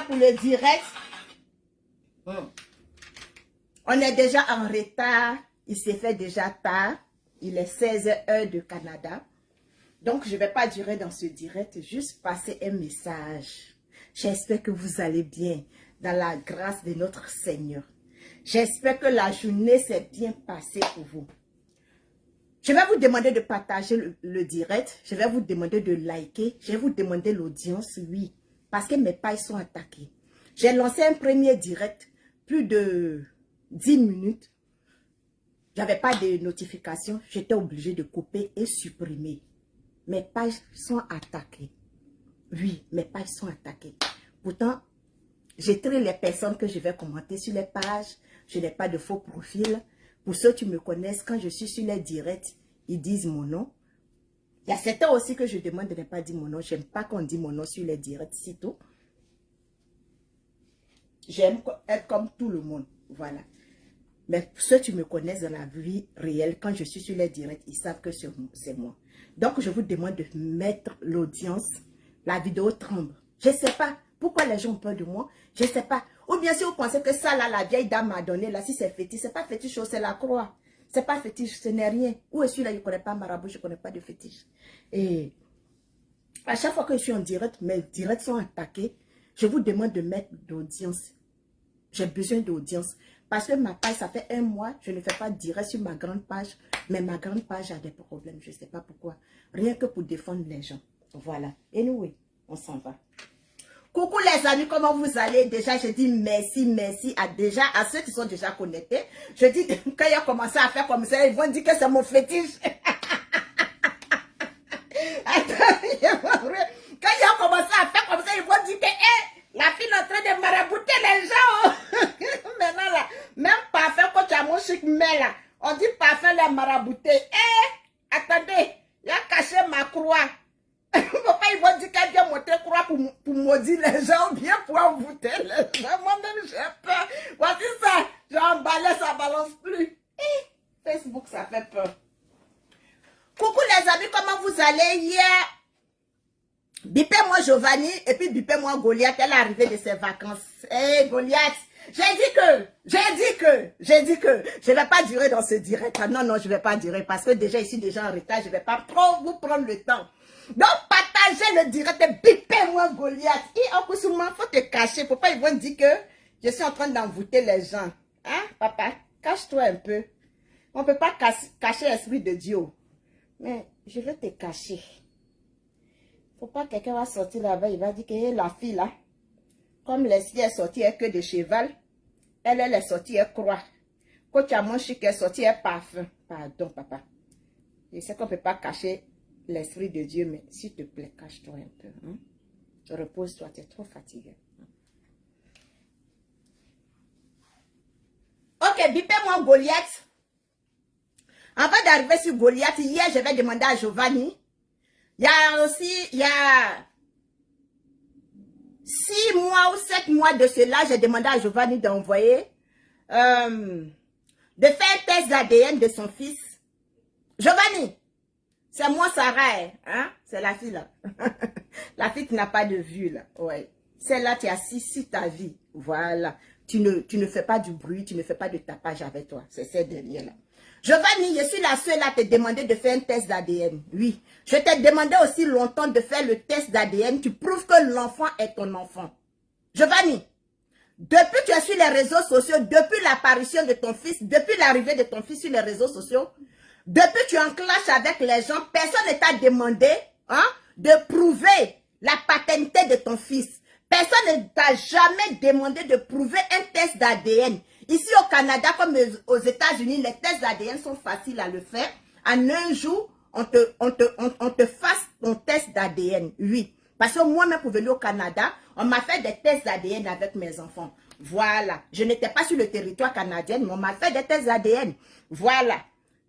pour le direct. On est déjà en retard. Il s'est fait déjà tard. Il est 16 heures de Canada. Donc, je ne vais pas durer dans ce direct. Juste passer un message. J'espère que vous allez bien dans la grâce de notre Seigneur. J'espère que la journée s'est bien passée pour vous. Je vais vous demander de partager le direct. Je vais vous demander de liker. Je vais vous demander l'audience, oui. Parce que mes pages sont attaquées. J'ai lancé un premier direct, plus de 10 minutes. J'avais pas de notification. J'étais obligée de couper et supprimer. Mes pages sont attaquées. Oui, mes pages sont attaquées. Pourtant, j'ai trie les personnes que je vais commenter sur les pages. Je n'ai pas de faux profil. Pour ceux qui me connaissent, quand je suis sur les directs, ils disent mon nom. Il y a certains aussi que je demande de ne pas dire mon nom. Je n'aime pas qu'on dise mon nom sur les directs, c'est tout. J'aime être comme tout le monde. Voilà. Mais pour ceux qui me connaissent dans la vie réelle, quand je suis sur les directs, ils savent que c'est moi. Donc, je vous demande de mettre l'audience. La vidéo tremble. Je ne sais pas pourquoi les gens ont peur de moi. Je ne sais pas. Ou bien si vous pensez que ça, là, la vieille dame m'a donné, là, si c'est fétiche, ce n'est pas fétiche, c'est la croix. Ce n'est pas fétiche, ce n'est rien. Où est celui-là, je ne connais pas marabout, je ne connais pas de fétiche. Et à chaque fois que je suis en direct, mes directs sont attaqués. Je vous demande de mettre l'audience. J'ai besoin d'audience. Parce que ma page, ça fait 1 mois, je ne fais pas direct sur ma grande page. Mais ma grande page a des problèmes, je ne sais pas pourquoi. Rien que pour défendre les gens. Voilà. Anyway, on s'en va. Coucou les amis, comment vous allez? Déjà, je dis merci à ceux qui sont déjà connectés. Je dis, quand ils ont commencé à faire comme ça, ils vont dire que c'est mon fétiche. Quand ils ont commencé à faire comme ça, ils vont dire que la fille est en train de marabouter les gens. Maintenant là, même parfum quand tu as mon chic mais là, on dit parfum les marabouter. Attendez, il a caché ma croix. Papa, ils vont dire qu'elle vient monter croix pour maudire les gens ou bien pour envoûter les gens. Moi-même, j'ai peur. Voici ça. J'ai emballé, ça balance plus. Facebook, ça fait peur. Coucou les amis, comment vous allez hier? Bipez-moi Giovanni et puis bipez-moi Goliath. Elle est arrivée de ses vacances. Goliath, j'ai dit que je ne vais pas durer dans ce direct. Non, je ne vais pas durer parce que déjà ici, déjà en retard, je ne vais pas trop vous prendre le temps. Donc, partagez le direct et bipez-moi Goliath. Et en plus, il faut te cacher. Pourquoi ils vont dire que je suis en train d'envoûter les gens? Hein, papa? Cache-toi un peu. On ne peut pas cacher l'esprit de Dieu. Mais je vais te cacher. Faut pas que quelqu'un va sortir là-bas, il va dire que la fille là, comme l'esprit est sorti, elle que de cheval, elle est sortie, elle croit. Quand tu as mon chic, elle est sortie, elle parfum. Pardon, papa. Je sais qu'on ne peut pas cacher l'esprit de Dieu, mais s'il te plaît, cache-toi un peu. Hein? Repose-toi, tu es trop fatigué. Ok, bipez-moi Goliath. Avant d'arriver sur Goliath, hier, je vais demander à Giovanni. Il y a 6 mois ou 7 mois de cela, j'ai demandé à Giovanni d'envoyer, de faire un test d'ADN de son fils. Giovanni, c'est moi Sarah, hein? C'est la fille là. La fille qui n'a pas de vue là, ouais. Celle-là, tu as 6 ta vie, voilà. Tu ne fais pas du bruit, tu ne fais pas de tapage avec toi, c'est cette dernière là. Giovanni, je suis la seule à te demander de faire un test d'ADN. Oui. Je t'ai demandé aussi longtemps de faire le test d'ADN. Tu prouves que l'enfant est ton enfant. Giovanni, depuis que tu es sur les réseaux sociaux, depuis l'apparition de ton fils, depuis l'arrivée de ton fils sur les réseaux sociaux, depuis que tu es en clash avec les gens, personne ne t'a demandé de prouver la paternité de ton fils. Personne ne t'a jamais demandé de prouver un test d'ADN. Ici au Canada, comme aux États-Unis, les tests d'ADN sont faciles à le faire. En un jour, on te fasse ton test d'ADN. Oui. Parce que moi-même, pour venir au Canada, on m'a fait des tests d'ADN avec mes enfants. Voilà. Je n'étais pas sur le territoire canadien, mais on m'a fait des tests d'ADN. Voilà.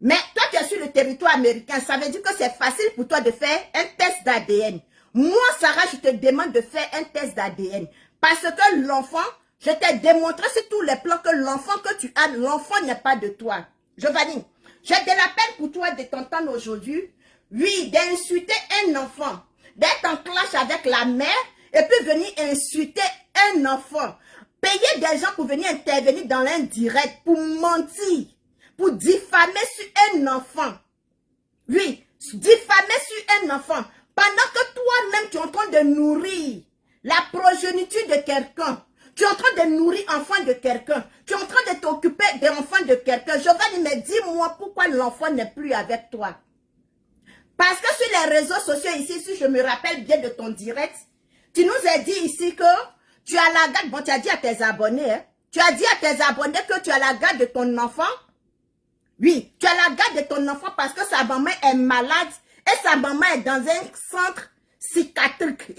Mais toi, tu es sur le territoire américain. Ça veut dire que c'est facile pour toi de faire un test d'ADN. Moi, Sarah, je te demande de faire un test d'ADN. Parce que l'enfant... Je t'ai démontré sur tous les plans que l'enfant que tu as, l'enfant n'est pas de toi. Giovanni, j'ai de la peine pour toi de t'entendre aujourd'hui. Oui, d'insulter un enfant, d'être en clash avec la mère et puis venir insulter un enfant. Payer des gens pour venir intervenir dans l'indirect, pour mentir, pour diffamer sur un enfant. Oui, diffamer sur un enfant. Pendant que toi-même, tu es en train de nourrir la progéniture de quelqu'un. Tu es en train de nourrir l'enfant de quelqu'un. Tu es en train de t'occuper de l'enfant de quelqu'un. Giovanni, mais dis-moi pourquoi l'enfant n'est plus avec toi. Parce que sur les réseaux sociaux ici, si je me rappelle bien de ton direct, tu nous as dit ici que tu as la garde. Bon, tu as dit à tes abonnés, hein, tu as dit à tes abonnés que tu as la garde de ton enfant. Oui, tu as la garde de ton enfant parce que sa maman est malade et sa maman est dans un centre psychiatrique.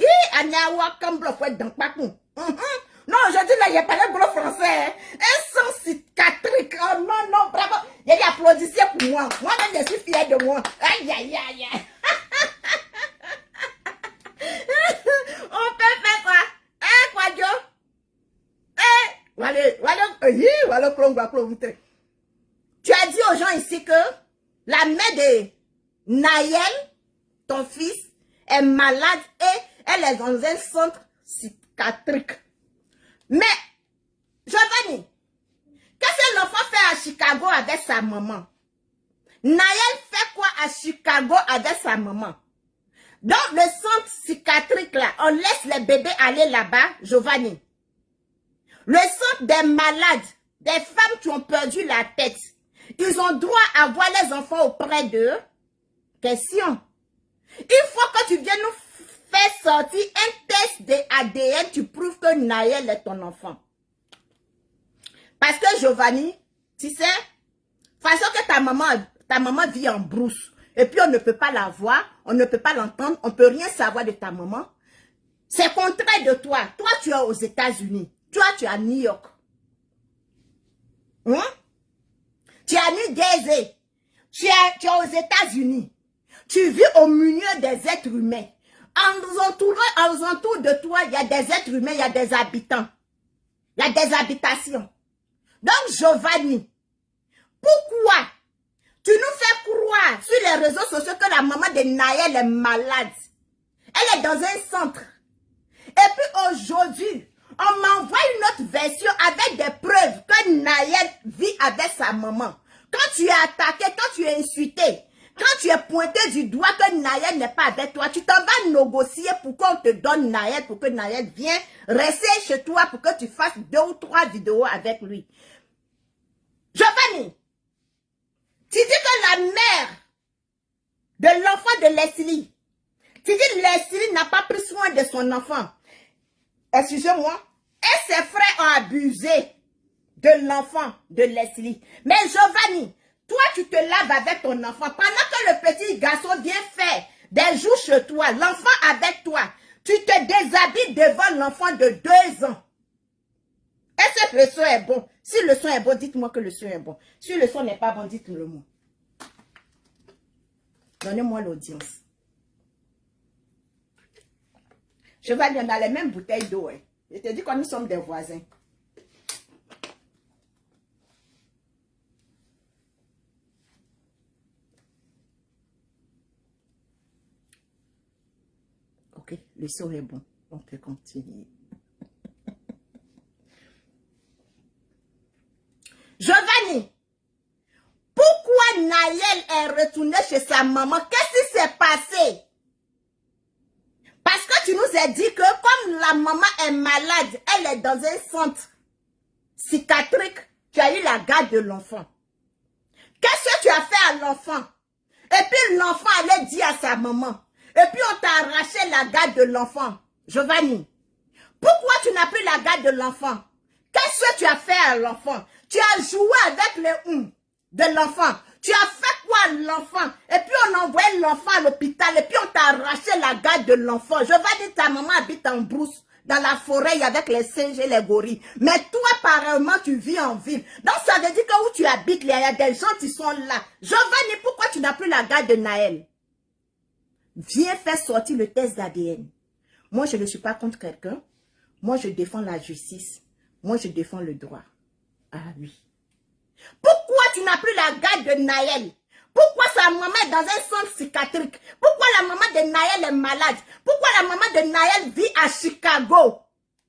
Non, aujourd'hui, là, il n'y a pas de gros français. Hein. Un centre psychiatrique. Oh non, non, bravo. Il y a des applaudissements pour moi. Moi-même, je suis fière de moi. Aïe, aïe, aïe, aïe. On peut faire quoi? Hein, quoi, Dieu? Hein? Voilà, tu as dit aux gens ici que la mère de Naël, ton fils, est malade et elle est dans un centre psychiatrique. Mais, Giovanni, qu'est-ce que l'enfant fait à Chicago avec sa maman? Naël fait quoi à Chicago avec sa maman? Dans le centre psychiatrique là, on laisse les bébés aller là-bas, Giovanni. Le centre des malades, des femmes qui ont perdu la tête, ils ont droit à voir les enfants auprès d'eux. Question. Une fois que tu viens nous faire sortir un test de ADN, tu prouves que Naël est ton enfant. Parce que Giovanni, tu sais, façon que ta maman vit en brousse, et puis on ne peut pas la voir, on ne peut pas l'entendre, on ne peut rien savoir de ta maman. C'est contraire de toi. Toi, tu es aux États-Unis. Toi, tu es à New York. Hein? Tu es à New Jersey. Tu es aux États-Unis. Tu vis au milieu des êtres humains. En entour de toi, il y a des êtres humains, il y a des habitants. Il y a des habitations. Donc, Giovanni, pourquoi tu nous fais croire sur les réseaux sociaux que la maman de Naël est malade? Elle est dans un centre. Et puis aujourd'hui, on m'envoie une autre version avec des preuves que Naël vit avec sa maman. Quand tu es attaqué, quand tu es insulté, quand tu es pointé du doigt que Naël n'est pas avec toi, tu t'en vas négocier pour qu'on te donne Naël, pour que Naël vienne rester chez toi, pour que tu fasses 2 ou 3 vidéos avec lui. Giovanni, tu dis que la mère de l'enfant de Leslie, tu dis que Leslie n'a pas pris soin de son enfant. Excusez-moi. Et ses frères ont abusé de l'enfant de Leslie. Mais Giovanni, toi tu te laves avec ton enfant. Pendant que le petit garçon vient faire des jours chez toi, l'enfant avec toi, tu te déshabilles devant l'enfant de 2 ans. Est-ce que le son est bon? Si le son est bon, dites-moi que le son est bon. Si le son n'est pas bon, dites-le moi. Donnez-moi l'audience. Giovanni, on a les mêmes bouteilles d'eau. Hein. Je te dis que nous sommes des voisins. Ok, le son est bon. On peut continuer. Giovanni, pourquoi Naël est retourné chez sa maman? Qu'est-ce qui s'est passé? Parce que tu nous as dit que comme la maman est malade, elle est dans un centre psychiatrique, tu as eu la garde de l'enfant. Qu'est-ce que tu as fait à l'enfant? Et puis l'enfant allait dire à sa maman. Et puis on t'a arraché la garde de l'enfant. Giovanni, pourquoi tu n'as plus la garde de l'enfant? Qu'est-ce que tu as fait à l'enfant? Tu as joué avec les de l'enfant. Tu as fait quoi à l'enfant? Et puis on envoyait l'enfant à l'hôpital. Et puis on t'a arraché la garde de l'enfant. Je vais dire ta maman habite en brousse, dans la forêt avec les singes et les gorilles. Mais toi, apparemment, tu vis en ville. Donc ça veut dire que où tu habites, il y a des gens qui sont là. Giovanni, pourquoi tu n'as plus la garde de Naël? Viens faire sortir le test d'ADN. Moi, je ne suis pas contre quelqu'un. Moi, je défends la justice. Moi, je défends le droit. Ah oui. Pourquoi tu n'as plus la garde de Naël? Pourquoi sa maman est dans un centre psychiatrique? Pourquoi la maman de Nayel est malade? Pourquoi la maman de Nayel vit à Chicago?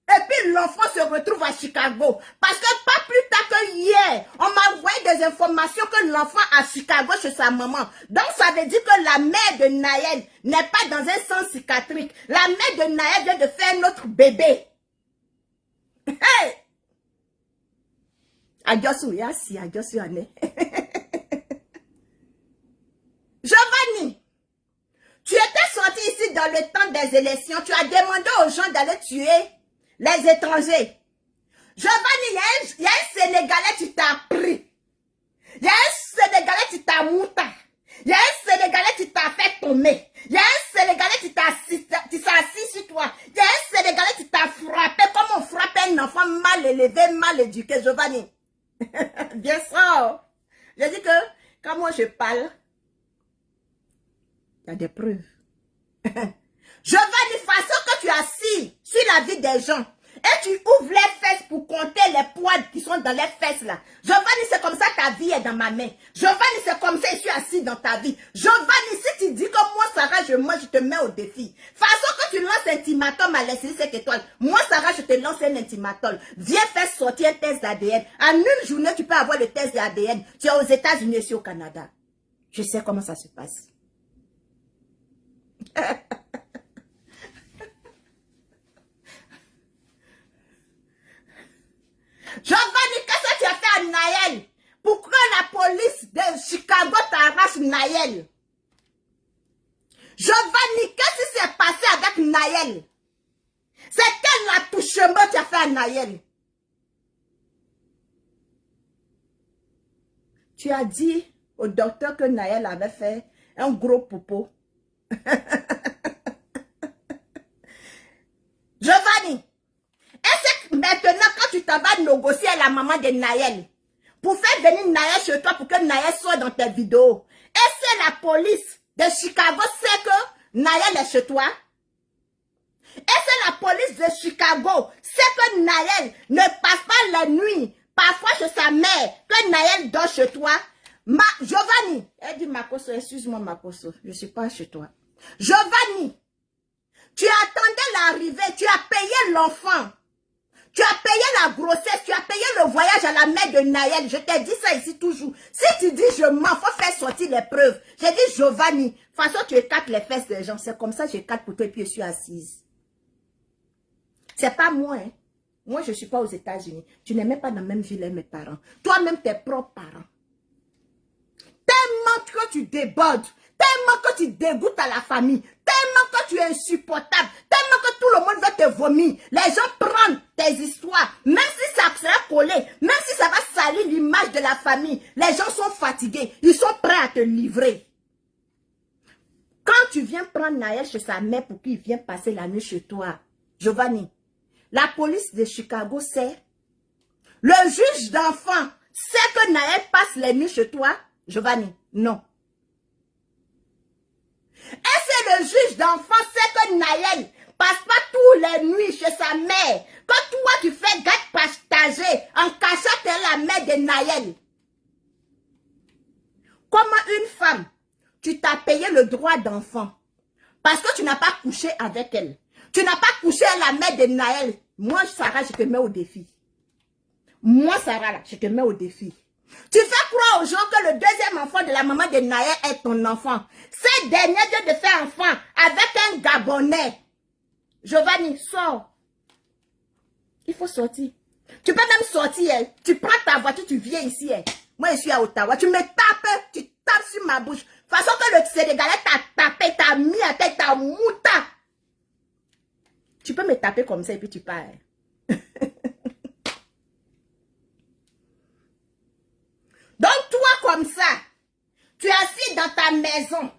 Et puis l'enfant se retrouve à Chicago. Parce que pas plus tard que hier, on m'a envoyé des informations que l'enfant à Chicago chez sa maman. Donc ça veut dire que la mère de Nayel n'est pas dans un centre psychiatrique. La mère de Nayel vient de faire un autre bébé. Hey! Adjosu, yasi, adjosu ane. Giovanni, tu étais sorti ici dans le temps des élections. Tu as demandé aux gens d'aller tuer les étrangers. Giovanni, il y a un Sénégalais qui t'a pris. Il y a un Sénégalais qui t'a mouta. Il y a un Sénégalais qui t'a fait tomber. Il y a un Sénégalais qui s'est assis sur toi. Il y a un Sénégalais qui t'a frappé comme on frappe un enfant mal élevé, mal éduqué. Giovanni. Bien sûr. Je dis que quand moi je parle, il y a des preuves. Giovanni, façon que tu assis sur la vie des gens et tu ouvres les fesses pour compter les poids qui sont dans les fesses là. Giovanni, c'est comme ça ta vie est dans ma main. Giovanni, c'est comme ça je suis assis dans ta vie. Giovanni, si tu dis que moi, Sarah, je te mets au défi. Façon que tu lances un ultimatum à l'Institut 5 étoiles. Moi, Sarah, je te lance un ultimatum. Viens faire sortir un test d'ADN. En une journée, tu peux avoir le test d'ADN. Tu es aux États-Unis et au Canada. Je sais comment ça se passe. Giovanni, qu'est-ce que tu as fait à Nayel? Pourquoi la police de Chicago t'arrache Nayel? Giovanni, qu'est-ce qui s'est passé avec Nayel? C'est quel attouchement tu as fait à Nayel? Tu as dit au docteur que Nayel avait fait un gros popo. Giovanni, est-ce que maintenant quand tu t'en vas négocier à la maman de Nayel pour faire venir Nayel chez toi pour que Nayel soit dans tes vidéos, est-ce que la police de Chicago sait que Nayel est chez toi? Est-ce que la police de Chicago sait que Nayel ne passe pas la nuit parfois chez sa mère, que Nayel dort chez toi? Giovanni, elle dit Makoso, excuse-moi Makoso, je ne suis pas chez toi. Giovanni, tu attendais l'arrivée, tu as payé l'enfant. Tu as payé la grossesse, tu as payé le voyage à la mère de Nayel. Je t'ai dit ça ici toujours. Si tu dis je mens, faut faire sortir les preuves. J'ai dit Giovanni, de toute façon tu écartes les fesses des gens. C'est comme ça que j'écarte pour toi et puis je suis assise. C'est pas moi, hein. Moi je ne suis pas aux États-Unis. Tu n'es même pas dans la même ville avec mes parents. Toi-même tes propres parents. Tellement que tu débordes, tellement que tu dégoûtes à la famille, tellement que tu es insupportable, tellement que tout le monde va te vomir. Les gens prennent tes histoires, même si ça sera collé, même si ça va salir l'image de la famille. Les gens sont fatigués, ils sont prêts à te livrer. Quand tu viens prendre Nayel chez sa mère pour qu'il vienne passer la nuit chez toi, Giovanni, la police de Chicago sait, le juge d'enfant sait que Nayel passe les nuits chez toi, Giovanni, non. Est-ce que le juge d'enfant sait que Nayel passe pas tous les nuits chez sa mère? Quand toi tu fais garde partagée en cachant que la mère de Nayel. Comment une femme, tu t'as payé le droit d'enfant parce que tu n'as pas couché avec elle. Tu n'as pas couché à la mère de Nayel. Moi, Sarah, je te mets au défi. Moi, Sarah, là, je te mets au défi. Tu fais croire aux gens que le deuxième enfant de la maman de Nayel est ton enfant. Cette dernière vient de faire enfant avec un Gabonais. Giovanni, sors. Il faut sortir. Tu peux même sortir. Hein. Tu prends ta voiture, tu viens ici. Hein. Moi, je suis à Ottawa. Tu me tapes, tu tapes sur ma bouche. De toute façon que le Sénégalais t'a tapé, t'a mis à tête, t'a mouta. Tu peux me taper comme ça et puis tu pars. Donc toi comme ça, tu es assis dans ta maison.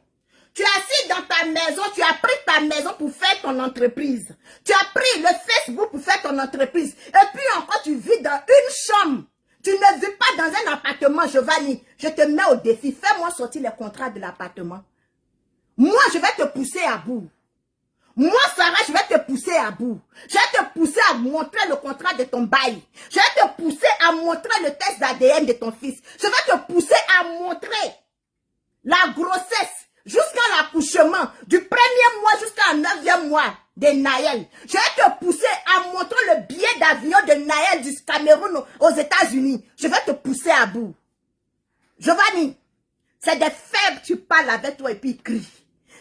Tu es assis dans ta maison, tu as pris ta maison pour faire ton entreprise. Tu as pris le Facebook pour faire ton entreprise. Et puis encore tu vis dans une chambre. Tu ne vis pas dans un appartement, Giovanni. Je te mets au défi. Fais-moi sortir les contrats de l'appartement. Moi, je vais te pousser à bout. Moi, Sarah, je vais te pousser à bout. Je vais te pousser à montrer le contrat de ton bail. Je vais te pousser à montrer le test d'ADN de ton fils. Je vais te pousser à montrer la grossesse, jusqu'à l'accouchement, du premier mois jusqu'à 9e mois de Nayel. Je vais te pousser à montrer le billet d'avion de Nayel du Cameroun aux États-Unis. Je vais te pousser à bout. Giovanni, c'est des faibles, tu parles avec toi et puis ils crient.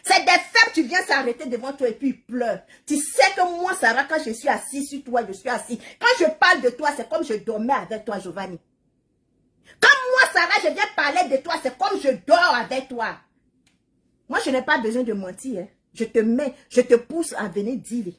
C'est des faibles, tu viens s'arrêter devant toi et puis ils pleurent. Tu sais que moi, Sarah, quand je suis assis sur toi, je suis assis. Quand je parle de toi, c'est comme je dormais avec toi, Giovanni. Quand moi, Sarah, je viens parler de toi, c'est comme je dors avec toi. Moi, je n'ai pas besoin de mentir. Hein. Je te mets, je te pousse à venir dire.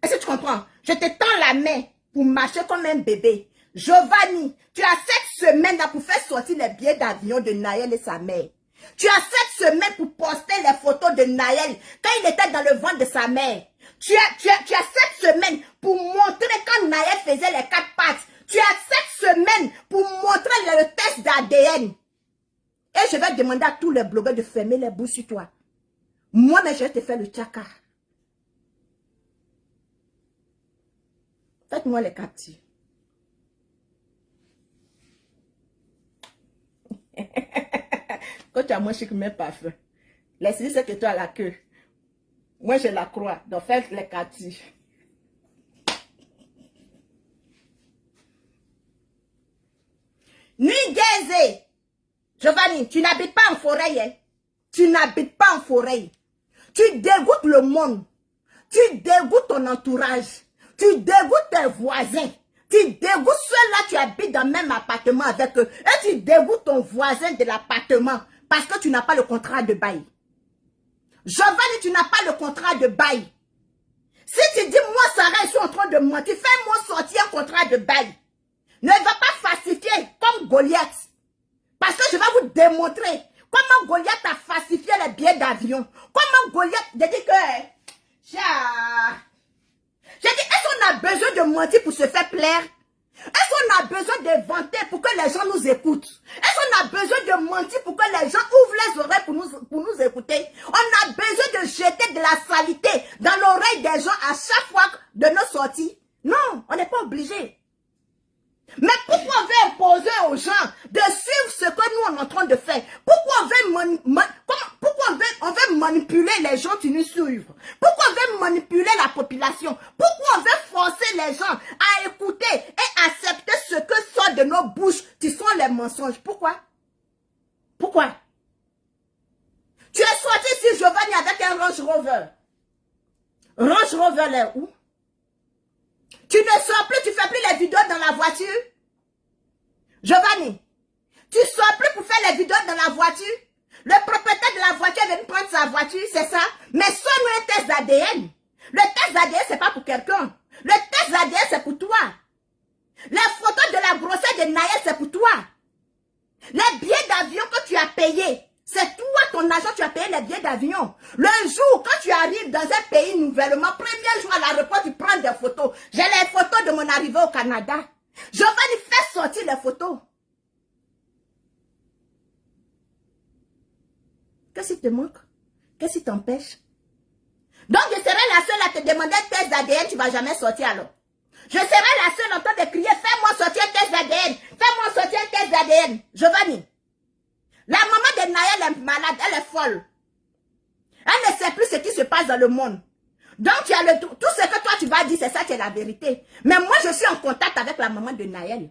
Est-ce que tu comprends? Je te tends la main pour marcher comme un bébé. Giovanni, tu as 7 semaines là pour faire sortir les billets d'avion de Nayel et sa mère. Tu as 7 semaines pour poster les photos de Nayel quand il était dans le ventre de sa mère. Tu as 7 semaines pour montrer quand Nayel faisait les 4 pattes. Tu as 7 semaines pour montrer le test d'ADN. Et je vais demander à tous les blogueurs de fermer les bouches sur toi. Moi, mais je vais te faire le tchaka. Faites-moi les captures. Quand tu as moins chic, mais parfum. Laisse-lui ce que tu as la queue. Moi, j'ai la croix. Donc, faites les captures. Nuigeze. Giovanni, tu n'habites pas en forêt. Hein? Tu n'habites pas en forêt. Tu dégoûtes le monde. Tu dégoûtes ton entourage. Tu dégoûtes tes voisins. Tu dégoûtes ceux-là, tu habites dans le même appartement avec eux. Et tu dégoûtes ton voisin de l'appartement parce que tu n'as pas le contrat de bail. Giovanni, tu n'as pas le contrat de bail. Si tu dis, moi, Sarah, je suis en train de mentir, fais-moi sortir un contrat de bail. Ne va pas falsifier comme Goliath. Parce que je vais vous démontrer comment Goliath a falsifié les billets d'avion. Comment Goliath, j'ai dit que... J'ai dit, est-ce qu'on a besoin de mentir pour se faire plaire? Est-ce qu'on a besoin de vanter pour que les gens nous écoutent? Est-ce qu'on a besoin de mentir pour que les gens ouvrent les oreilles pour nous écouter? On a besoin de jeter de la saleté dans l'oreille des gens à chaque fois de nos sorties? Non, on n'est pas obligé. Mais pourquoi on veut imposer aux gens de suivre ce que nous on est en train de faire? Pourquoi on veut manipuler les gens qui nous suivent? Pourquoi on veut manipuler la population? Pourquoi on veut forcer les gens à écouter et accepter ce que sort de nos bouches qui sont les mensonges? Pourquoi? Pourquoi? Tu es sorti ici, Giovanni, avec un Range Rover. Range Rover, là où? Tu ne sors plus, tu fais plus les vidéos dans la voiture. Giovanni, tu sors plus pour faire les vidéos dans la voiture. Le propriétaire de la voiture vient prendre sa voiture, c'est ça. Mais sonne un test d'ADN. Le test d'ADN, c'est pas pour quelqu'un. Le test d'ADN, c'est pour toi. Les photos de la grossesse de Nayel, c'est pour toi. Les billets d'avion que tu as payés, c'est toi, ton agent, tu as payé les billets d'avion. Le jour, quand tu arrives dans un pays nouvellement, premier jour à l'aéroport, tu prends des photos. J'ai les photos de mon arrivée au Canada. Giovanni, fais sortir les photos. Qu'est-ce qui te manque? Qu'est-ce qui t'empêche? Donc, je serai la seule à te demander un test d'ADN, tu ne vas jamais sortir alors. Je serai la seule en train de crier, fais-moi sortir un test d'ADN. Fais-moi sortir un test d'ADN. Giovanni. La maman de Nayel est malade, elle est folle. Elle ne sait plus ce qui se passe dans le monde. Donc, tu as tout ce que toi tu vas dire, c'est ça qui est la vérité. Mais moi, je suis en contact avec la maman de Nayel.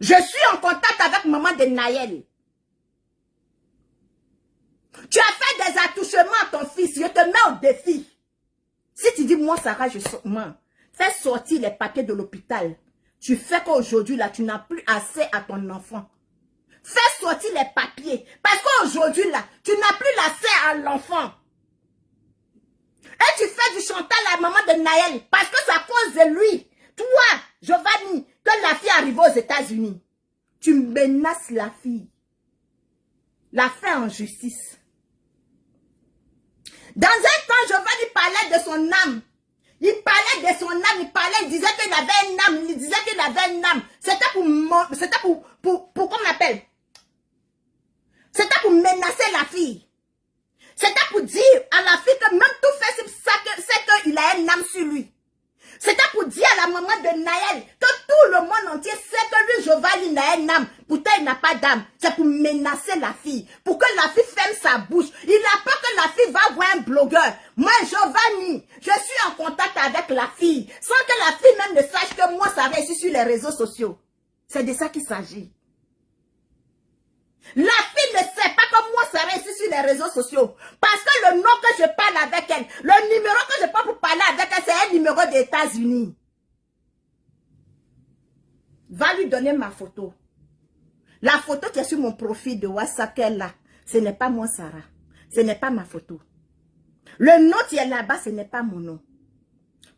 Je suis en contact avec maman de Nayel. Tu as fait des attouchements à ton fils, je te mets au défi. Si tu dis, moi, Sarah, fais sortir les papiers de l'hôpital. Tu fais qu'aujourd'hui, là, tu n'as plus assez à ton enfant. Fais sortir les papiers. Parce qu'aujourd'hui, là, tu n'as plus l'accès à l'enfant. Et tu fais du chantage à la maman de Nayel. Parce que c'est à cause de lui. Toi, Giovanni, que la fille arrive aux États-Unis. Tu menaces la fille. La fais en justice. Dans un temps, Giovanni parlait de son âme. Il parlait de son âme, il disait qu'il avait une âme, il disait qu'il avait une âme. C'était pour comment on appelle? C'était pour menacer la fille. C'était pour dire à la fille que même tout fait, c'est qu'il a une âme sur lui. C'était pour dire à la maman de Nayel que tout le monde entier sait que lui, Giovanni n'a un âme, pourtant il n'a pas d'âme. C'est pour menacer la fille, pour que la fille ferme sa bouche. Il a peur que la fille va voir un blogueur. Moi, Giovanni, je suis en contact avec la fille, sans que la fille même ne sache que moi, ça va ici sur les réseaux sociaux. C'est de ça qu'il s'agit. La fille ne sait pas que moi, ça va ici sur les réseaux sociaux. Parce que le nom que je parle avec elle, le numéro que je prends pour parler avec elle, c'est un numéro des États-Unis. Va lui donner ma photo. La photo qui est sur mon profil de WhatsApp qu'elle là, ce n'est pas moi, Sarah. Ce n'est pas ma photo. Le nom qui est là-bas, ce n'est pas mon nom.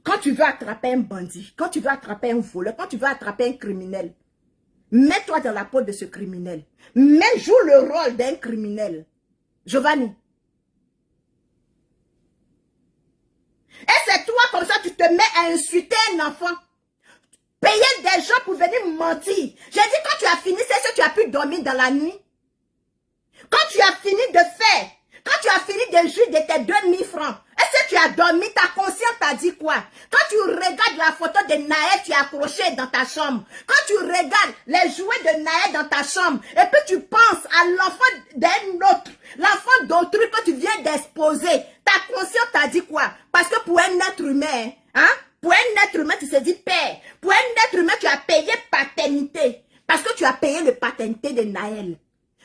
Quand tu veux attraper un bandit, quand tu veux attraper un voleur, quand tu veux attraper un criminel, mets-toi dans la peau de ce criminel. Mais joue le rôle d'un criminel. Giovanni. Et c'est toi comme ça, tu te mets à insulter un enfant. Payer des gens pour venir mentir. J'ai dit quand tu as fini, c'est que tu as pu dormir dans la nuit. Quand tu as fini de faire, quand tu as fini de jouir de tes 2000 francs, est-ce que tu as dormi, ta conscience t'a dit quoi? Quand tu regardes la photo de Naël, tu es accroché dans ta chambre. Quand tu regardes les jouets de Naël dans ta chambre, et puis tu penses à l'enfant d'un autre, l'enfant d'autrui que tu viens d'exposer, ta conscience t'a dit quoi? Parce que pour un être humain, hein? Pour un être humain, tu te dis père. Pour un être humain, tu as payé paternité. Parce que tu as payé le paternité de Naël.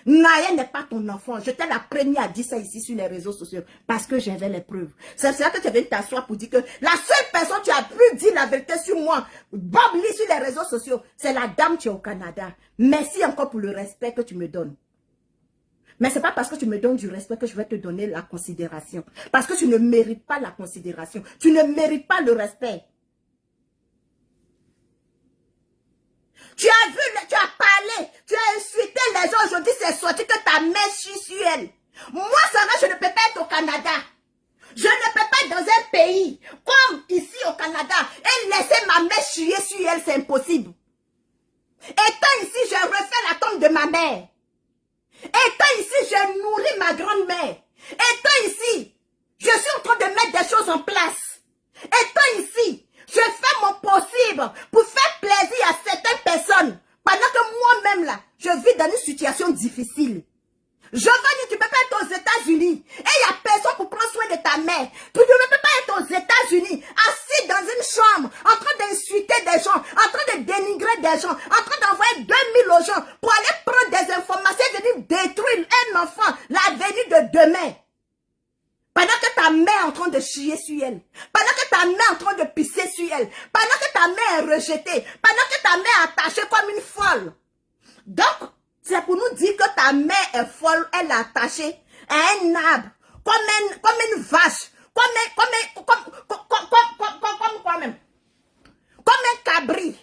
Naël n'est pas ton enfant. J'étais la première à dire ça ici sur les réseaux sociaux. Parce que j'avais les preuves. C'est ça que tu viens t'asseoir pour dire que la seule personne qui a pu dire la vérité sur moi, Bob Lee sur les réseaux sociaux, c'est la dame qui est au Canada. Merci encore pour le respect que tu me donnes. Mais ce n'est pas parce que tu me donnes du respect que je vais te donner la considération. Parce que tu ne mérites pas la considération. Tu ne mérites pas le respect. Tu as vu, tu as parlé, tu as insulté les gens aujourd'hui, c'est sorti que ta mère chie sur elle. Moi, Sarah, je ne peux pas être au Canada. Je ne peux pas être dans un pays comme ici au Canada et laisser ma mère chier sur elle, c'est impossible. Étant ici, je refais la tombe de ma mère. Étant ici, je nourris ma grand-mère. Étant ici, je suis en train de mettre des choses en place. Étant ici, je fais mon possible pour faire plaisir à certaines personnes. Pendant que moi-même là, je vis dans une situation difficile. Giovanni, tu ne peux pas être aux États-Unis. Et il n'y a personne pour prendre soin de ta mère. Tu ne peux pas être aux États-Unis, assis dans une chambre, en train d'insulter des gens, en train de dénigrer des gens, en train d'envoyer 2000 aux gens pour aller prendre des informations et venir détruire un enfant, l'avenir de demain. Pendant que ta mère est en train de chier sur elle, pendant que ta mère est en train de pisser sur elle, pendant que ta mère est rejetée, pendant que ta mère est attachée comme une folle. Donc, c'est pour nous dire que ta mère est folle, elle est attachée à un arbre, comme une vache, comme un cabri.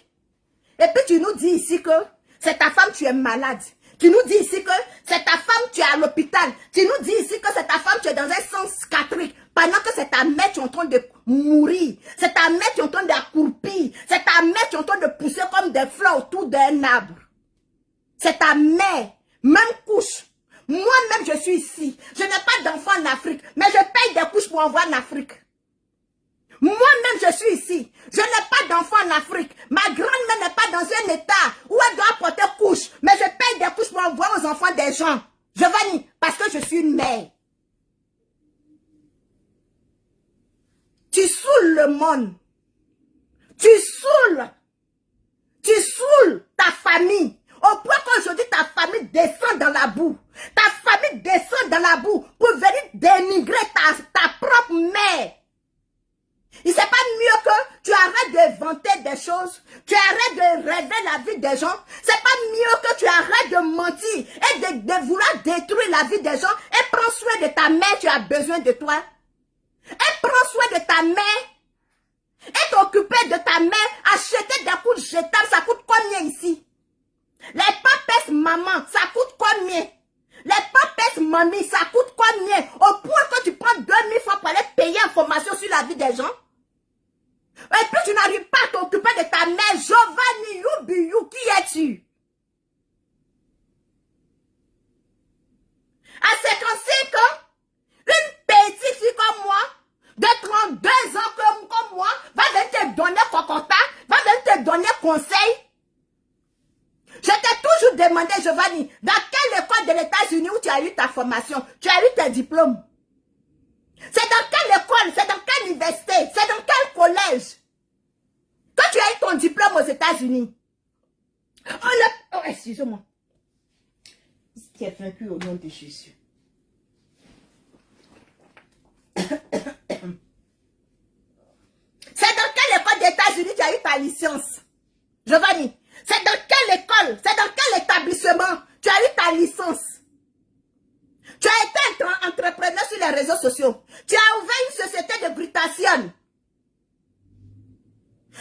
Et puis tu nous dis ici que c'est ta femme, tu es malade. Tu nous dis ici que c'est ta femme, tu es à l'hôpital. Tu nous dis ici que c'est ta femme, tu es dans un sens psychiatrique. Pendant que c'est ta mère, tu es en train de mourir. C'est ta mère, tu es en train d'accroupir. C'est ta mère, tu es en train de pousser comme des fleurs autour d'un arbre. C'est ta mère, même couche. Moi-même, je suis ici. Je n'ai pas d'enfant en Afrique, mais je paye des couches pour envoyer en Afrique. Moi-même, je suis ici. Je n'ai pas d'enfant en Afrique. Ma grand-mère n'est pas dans un état où elle doit porter couche, mais je paye des couches pour envoyer aux enfants des gens. Giovanni, parce que je suis une mère. Tu saoules le monde. Tu saoules ta famille. Au point qu'aujourd'hui, ta famille descend dans la boue. Ta famille descend dans la boue pour venir dénigrer ta propre mère. Il n'est pas mieux que tu arrêtes de vanter des choses, tu arrêtes de rêver la vie des gens. C'est pas mieux que tu arrêtes de mentir et de vouloir détruire la vie des gens et prends soin de ta mère, tu as besoin de toi. Et prends soin de ta mère. Et t'occuper de ta mère, acheter des couches jetables, ça coûte combien ici? Les pampers maman, ça coûte combien? Les pampers mamie, ça coûte combien? Au point que tu prends 2000 francs pour aller payer information sur la vie des gens? Et puis tu n'arrives pas à t'occuper de ta mère. Giovanni, you, qui es-tu? À 55 ans, une petite fille comme moi, de 32 ans comme moi, va venir te donner cocotta, va venir te donner conseil. vous demander, Giovanni, dans quelle école de l'États-Unis où tu as eu ta formation, tu as eu tes diplômes? C'est dans quelle école, c'est dans quelle université, c'est dans quel collège? Quand tu as eu ton diplôme aux États-Unis, oh, excusez-moi. Tu es vaincu au nom de Jésus. C'est dans quelle école des États-Unis tu as eu ta licence? Giovanni, c'est dans quelle école, c'est dans quel établissement tu as eu ta licence? Tu as été entrepreneur sur les réseaux sociaux. Tu as ouvert une société de glutation.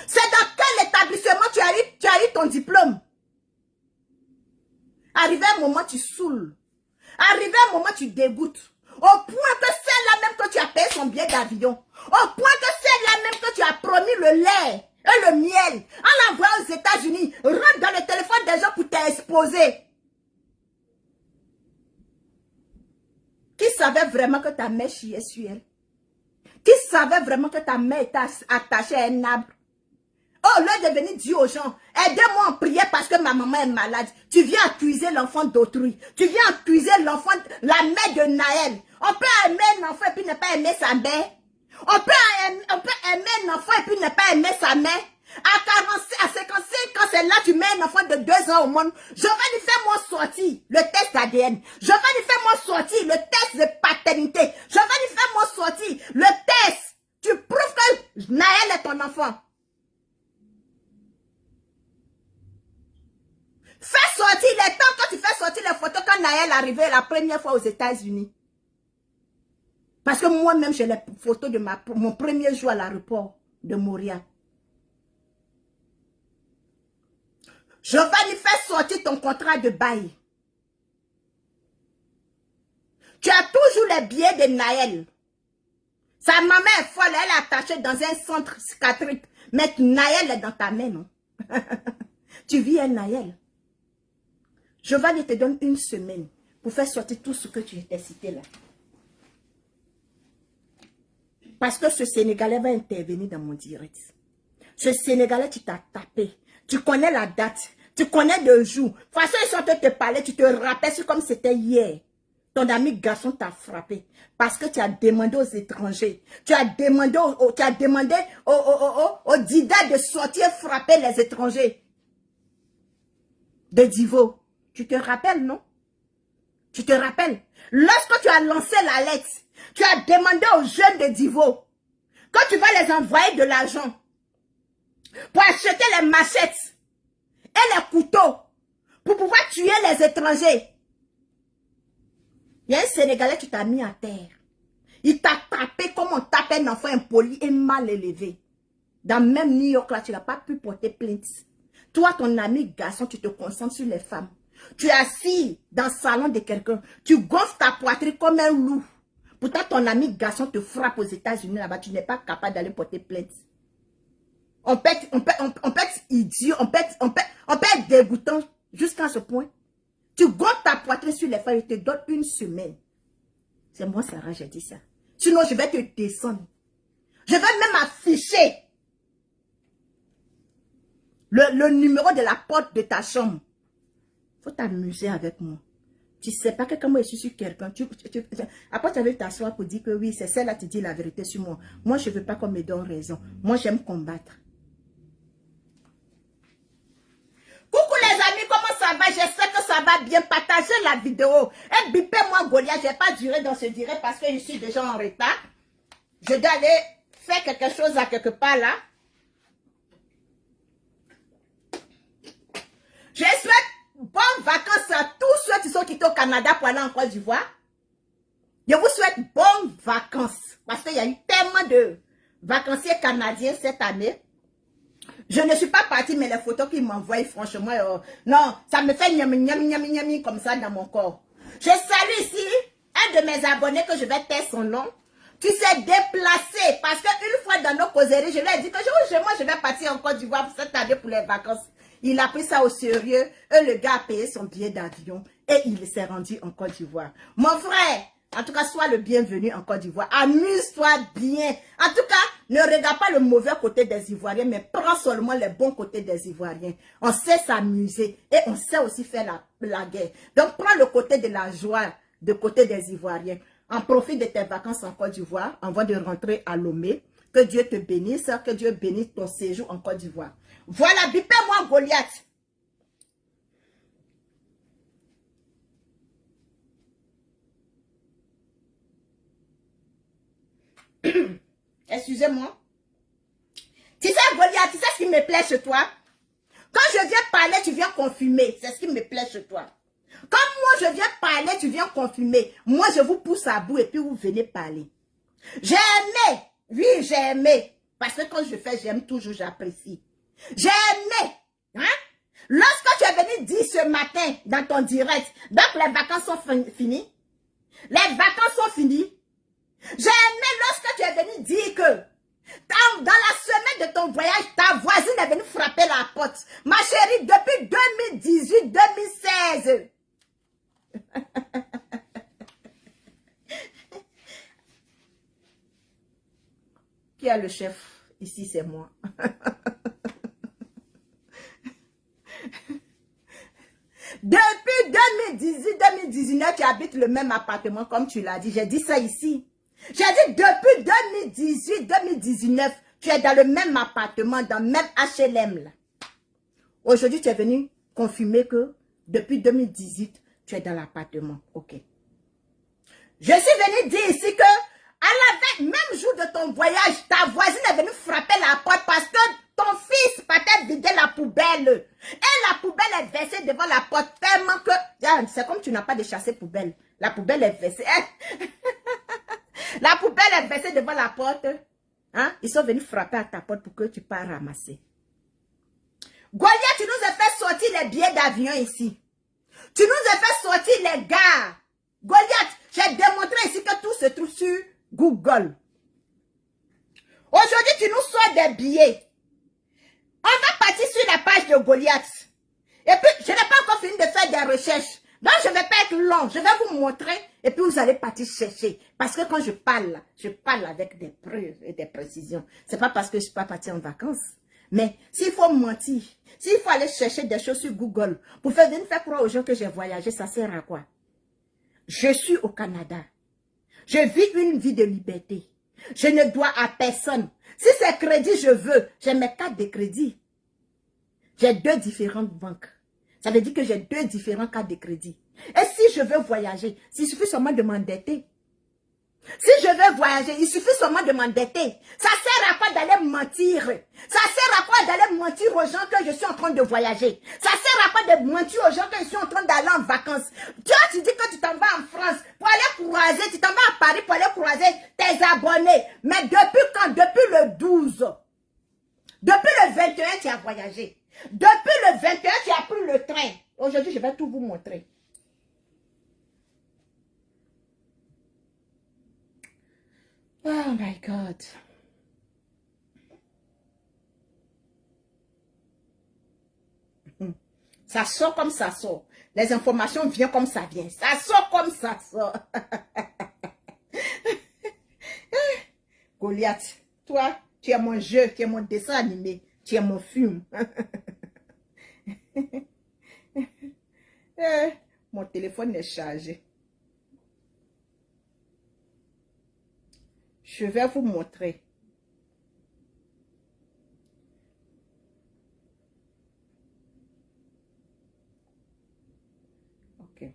C'est dans quel établissement tu as eu ton diplôme? Arrivé un moment, tu saoules. Arrivé un moment, tu dégoûtes. Au point que c'est là même que tu as payé son billet d'avion. Au point que c'est là même que tu as promis le lait et le miel. En l'envoyant aux États-Unis, rentre dans le téléphone des gens pour t'exposer. Qui savait vraiment que ta mère chiait sur elle? Qui savait vraiment que ta mère était attachée à un arbre? Oh, lieu de venir dire aux gens, aidez-moi à prier parce que ma maman est malade. Tu viens accuser l'enfant d'autrui. Tu viens accuser l'enfant, la mère de Naël. On peut aimer un enfant et puis ne pas aimer sa mère. On peut aimer un enfant et puis ne pas aimer sa mère. À 55 ans, c'est là tu mets un enfant de 2 ans au monde. Je vais lui faire moi sortir le test d'ADN. Je vais lui faire moi sortir le test de paternité. Je vais lui faire moi sortir le test. Tu prouves que Naël est ton enfant. Fais sortir les temps quand tu fais sortir les photos quand Naël est arrivé la première fois aux États-Unis. Parce que moi-même, j'ai les photos de mon premier jour à l'aéroport de Montréal. Je vais lui faire sortir ton contrat de bail. Tu as toujours les billets de Naël. Sa maman est folle, elle est attachée dans un centre psychiatrique. Mais Naël est dans ta main, non? Tu vis un Naël. Giovanni te donne 1 semaine pour faire sortir tout ce que tu t'es cité là. Parce que ce Sénégalais va intervenir dans mon direct. Ce Sénégalais, tu t'as tapé. Tu connais la date. Tu connais le jour. De toute façon, ils sont en train de te parler. Tu te rappelles, c'est comme c'était hier. Ton ami garçon t'a frappé. Parce que tu as demandé aux étrangers. Tu as demandé aux Dida de sortir frapper les étrangers. De Divo. Tu te rappelles, non? Tu te rappelles? Lorsque tu as lancé la lettre, tu as demandé aux jeunes de Divo, quand tu vas les envoyer de l'argent, pour acheter les machettes et les couteaux, pour pouvoir tuer les étrangers. Il y a un Sénégalais qui t'a mis à terre. Il t'a tapé comme on tape un enfant impoli et mal élevé. Dans même New York, là, tu n'as pas pu porter plainte. Toi, ton ami garçon, tu te concentres sur les femmes. Tu es assis dans le salon de quelqu'un. Tu gonfles ta poitrine comme un loup. Pourtant, ton ami garçon te frappe aux États-Unis là-bas. Tu n'es pas capable d'aller porter plainte. On peut être idiot, on peut être dégoûtant jusqu'à ce point. Tu gonfles ta poitrine sur les femmes et te donne 1 semaine. C'est moi, Sarah, j'ai dit ça. Sinon, je vais te descendre. Je vais même afficher le numéro de la porte de ta chambre. Faut t'amuser avec moi. Tu sais pas que quand moi je suis sur quelqu'un, après tu vas t'asseoir pour dire que oui, c'est celle-là qui dit la vérité sur moi. Moi, je veux pas qu'on me donne raison. Moi, j'aime combattre. Coucou les amis, comment ça va? J'espère que ça va bien. Partagez la vidéo. Et bipez-moi Goliath. Je vais pas durer dans ce direct parce que je suis déjà en retard. Je dois aller faire quelque chose à quelque part là. Je souhaite bonnes vacances à tous ceux qui sont quittés au Canada pour aller en Côte d'Ivoire. Je vous souhaite bonnes vacances. Parce qu'il y a eu tellement de vacanciers canadiens cette année. Je ne suis pas partie, mais les photos qu'ils m'envoient, franchement, non, ça me fait nyami comme ça dans mon corps. Je salue ici un de mes abonnés que je vais taire son nom. Tu s'es déplacé parce qu'une fois dans nos causeries, je lui ai dit que moi je vais partir en Côte d'Ivoire cette année pour les vacances. Il a pris ça au sérieux et le gars a payé son billet d'avion et il s'est rendu en Côte d'Ivoire. Mon frère, En tout cas, sois le bienvenu en Côte d'Ivoire. Amuse-toi bien. En tout cas, ne regarde pas le mauvais côté des Ivoiriens, mais prends seulement les bons côtés des Ivoiriens. On sait s'amuser et on sait aussi faire la guerre. Donc, prends le côté de la joie, de côté des Ivoiriens. En profite de tes vacances en Côte d'Ivoire, avant de rentrer à Lomé. Que Dieu te bénisse, que Dieu bénisse ton séjour en Côte d'Ivoire. Voilà, bipez-moi Goliath. Excusez-moi. Tu sais, Goliath, tu sais ce qui me plaît chez toi? Quand je viens parler, tu viens confirmer. C'est ce qui me plaît chez toi. Quand moi, je viens parler, tu viens confirmer. Moi, je vous pousse à bout et puis vous venez parler. J'ai aimé. Oui, j'ai aimé. Parce que quand je fais, j'aime toujours, j'apprécie. J'ai aimé. Hein? Lorsque tu es venu dire ce matin dans ton direct, donc les vacances sont finies. Les vacances sont finies. J'ai aimé lorsque tu es venu dire que dans la semaine de ton voyage, ta voisine est venue frapper la porte. Ma chérie, depuis 2018-2016. Qui est le chef? Ici, c'est moi. Depuis 2018-2019, tu habites le même appartement comme tu l'as dit. J'ai dit ça ici. J'ai dit depuis 2018-2019, tu es dans le même appartement, dans le même HLM. Aujourd'hui, tu es venu confirmer que depuis 2018, tu es dans l'appartement. Ok. Je suis venu dire ici que à la même jour de ton voyage, ta voisine est venue frapper la porte parce que ton fils partait vider la poubelle. Et la poubelle est versée devant la porte tellement que... C'est comme tu n'as pas de chassé poubelle. La poubelle est versée. La poubelle est versée devant la porte. Hein? Ils sont venus frapper à ta porte pour que tu partes ramasser. Goliath, tu nous as fait sortir les billets d'avion ici. Tu nous as fait sortir les gars. Goliath, j'ai démontré ici que tout se trouve sur Google. Aujourd'hui, tu nous sors des billets. On va partir sur la page de Goliath. Et puis, je n'ai pas encore fini de faire des recherches. Donc, je ne vais pas être long. Je vais vous montrer et puis vous allez partir chercher. Parce que quand je parle avec des preuves et des précisions. Ce n'est pas parce que je ne suis pas partie en vacances. Mais s'il faut mentir, s'il faut aller chercher des choses sur Google pour venir faire croire aux gens que j'ai voyagé, ça sert à quoi? Je suis au Canada. Je vis une vie de liberté. Je ne dois à personne. Si c'est crédit, je veux. J'ai mes cartes de crédit. J'ai 2 différentes banques. Ça veut dire que j'ai 2 différents cartes de crédit. Et si je veux voyager, il suffit seulement de m'endetter. Si je veux voyager, il suffit seulement de m'endetter. Ça sert à quoi d'aller mentir? Ça sert à quoi d'aller mentir aux gens que je suis en train de voyager? Ça sert à quoi de mentir aux gens que je suis en train d'aller en vacances? Toi, tu dis que tu t'en vas en France pour aller croiser, tu t'en vas à Paris pour aller croiser tes abonnés. Mais depuis quand? Depuis le 12. Depuis le 21, tu as voyagé. Depuis le 21, tu as pris le train. Aujourd'hui, je vais tout vous montrer. Oh my God. Ça sort comme ça sort. Les informations viennent comme ça vient. Ça sort comme ça sort. Goliath, toi, tu es mon jeu, tu es mon dessin animé, tu es mon film. Mon téléphone est chargé. Je vais vous montrer. Ok.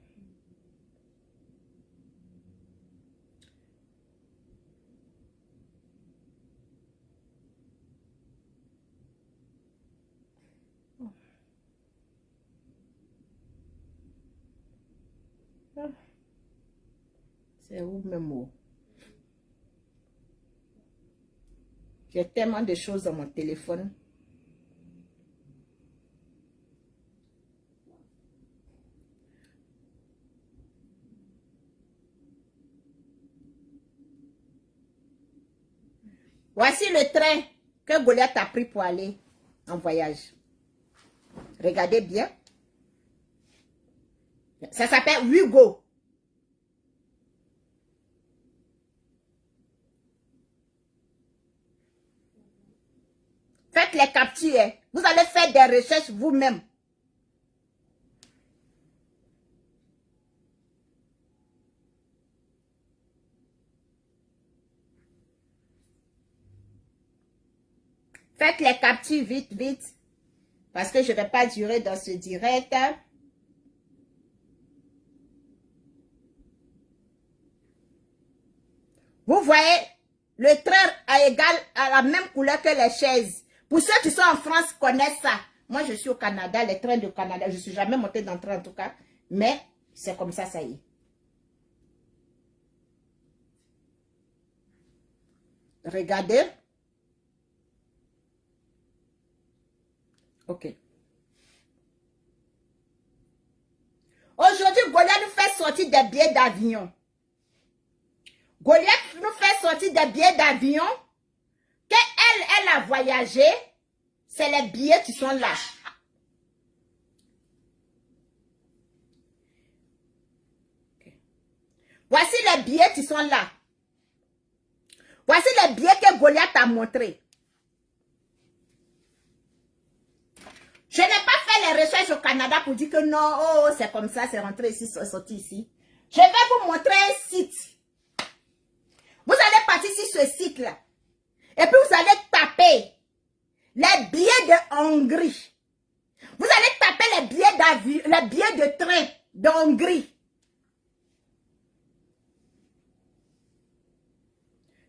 C'est où mes mots? J'ai tellement de choses dans mon téléphone. Voici le train que Goliath a pris pour aller en voyage. Regardez bien. Ça s'appelle Hugo. Faites les captures. Hein. Vous allez faire des recherches vous-même. Faites les captures vite, vite. Parce que je ne vais pas durer dans ce direct. Vous voyez, le train a égal à la même couleur que les chaises. Pour ceux qui sont en France, connaissent ça. Moi, je suis au Canada, les trains du Canada. Je ne suis jamais montée dans le train en tout cas. Mais c'est comme ça y est. Regardez. Ok. Aujourd'hui, Goliath nous fait sortir des billets d'avion. Goliath nous fait sortir des billets d'avion. Elle a voyagé. C'est les billets qui sont là. Okay. Voici les billets qui sont là. Voici les billets que Goliath a montrés. Je n'ai pas fait les recherches au Canada pour dire que non, oh, c'est comme ça, c'est rentré ici, c'est sorti ici. Je vais vous montrer un site. Vous allez partir sur ce site-là. Et puis vous allez taper les billets de Hongrie. Vous allez taper les billets d'avion, les billets de train de Hongrie.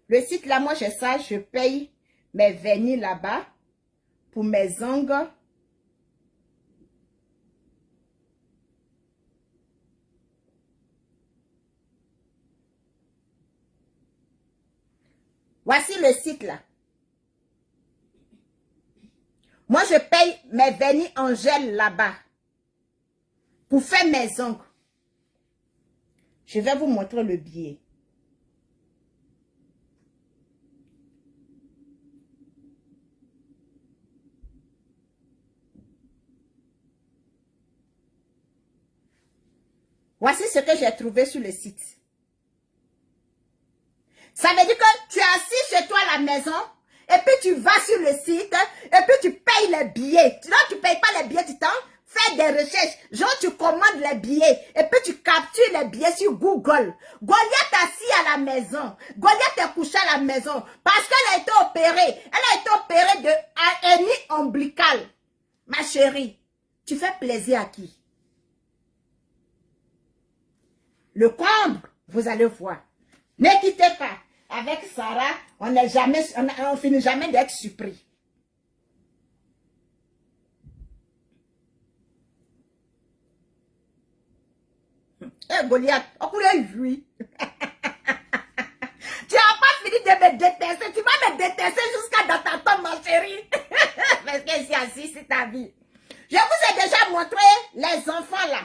Le site là, moi j'ai ça, je paye mes vernis là-bas pour mes ongles. Voici le site là. Moi, je paye mes vernis en gel là-bas pour faire mes ongles. Je vais vous montrer le billet. Voici ce que j'ai trouvé sur le site. Ça veut dire que tu es assis chez toi à la maison et puis tu vas sur le site et puis tu payes les billets. Non, tu ne payes pas les billets, tu t'en fais des recherches. Genre, tu commandes les billets et puis tu captures les billets sur Google. Goliath est assis à la maison. Goliath est couché à la maison parce qu'elle a été opérée. Elle a été opérée de hernie ombilicale. Ma chérie, tu fais plaisir à qui? Le comble, vous allez voir. Ne quittez pas. Avec Sarah, on finit jamais d'être surpris. Eh, Goliath, on pourrait jouer. Tu n'as pas fini de me détester. Tu vas me détester jusqu'à dans ta tombe, ma chérie. Parce que c'est assis, c'est ta vie. Je vous ai déjà montré les enfants là.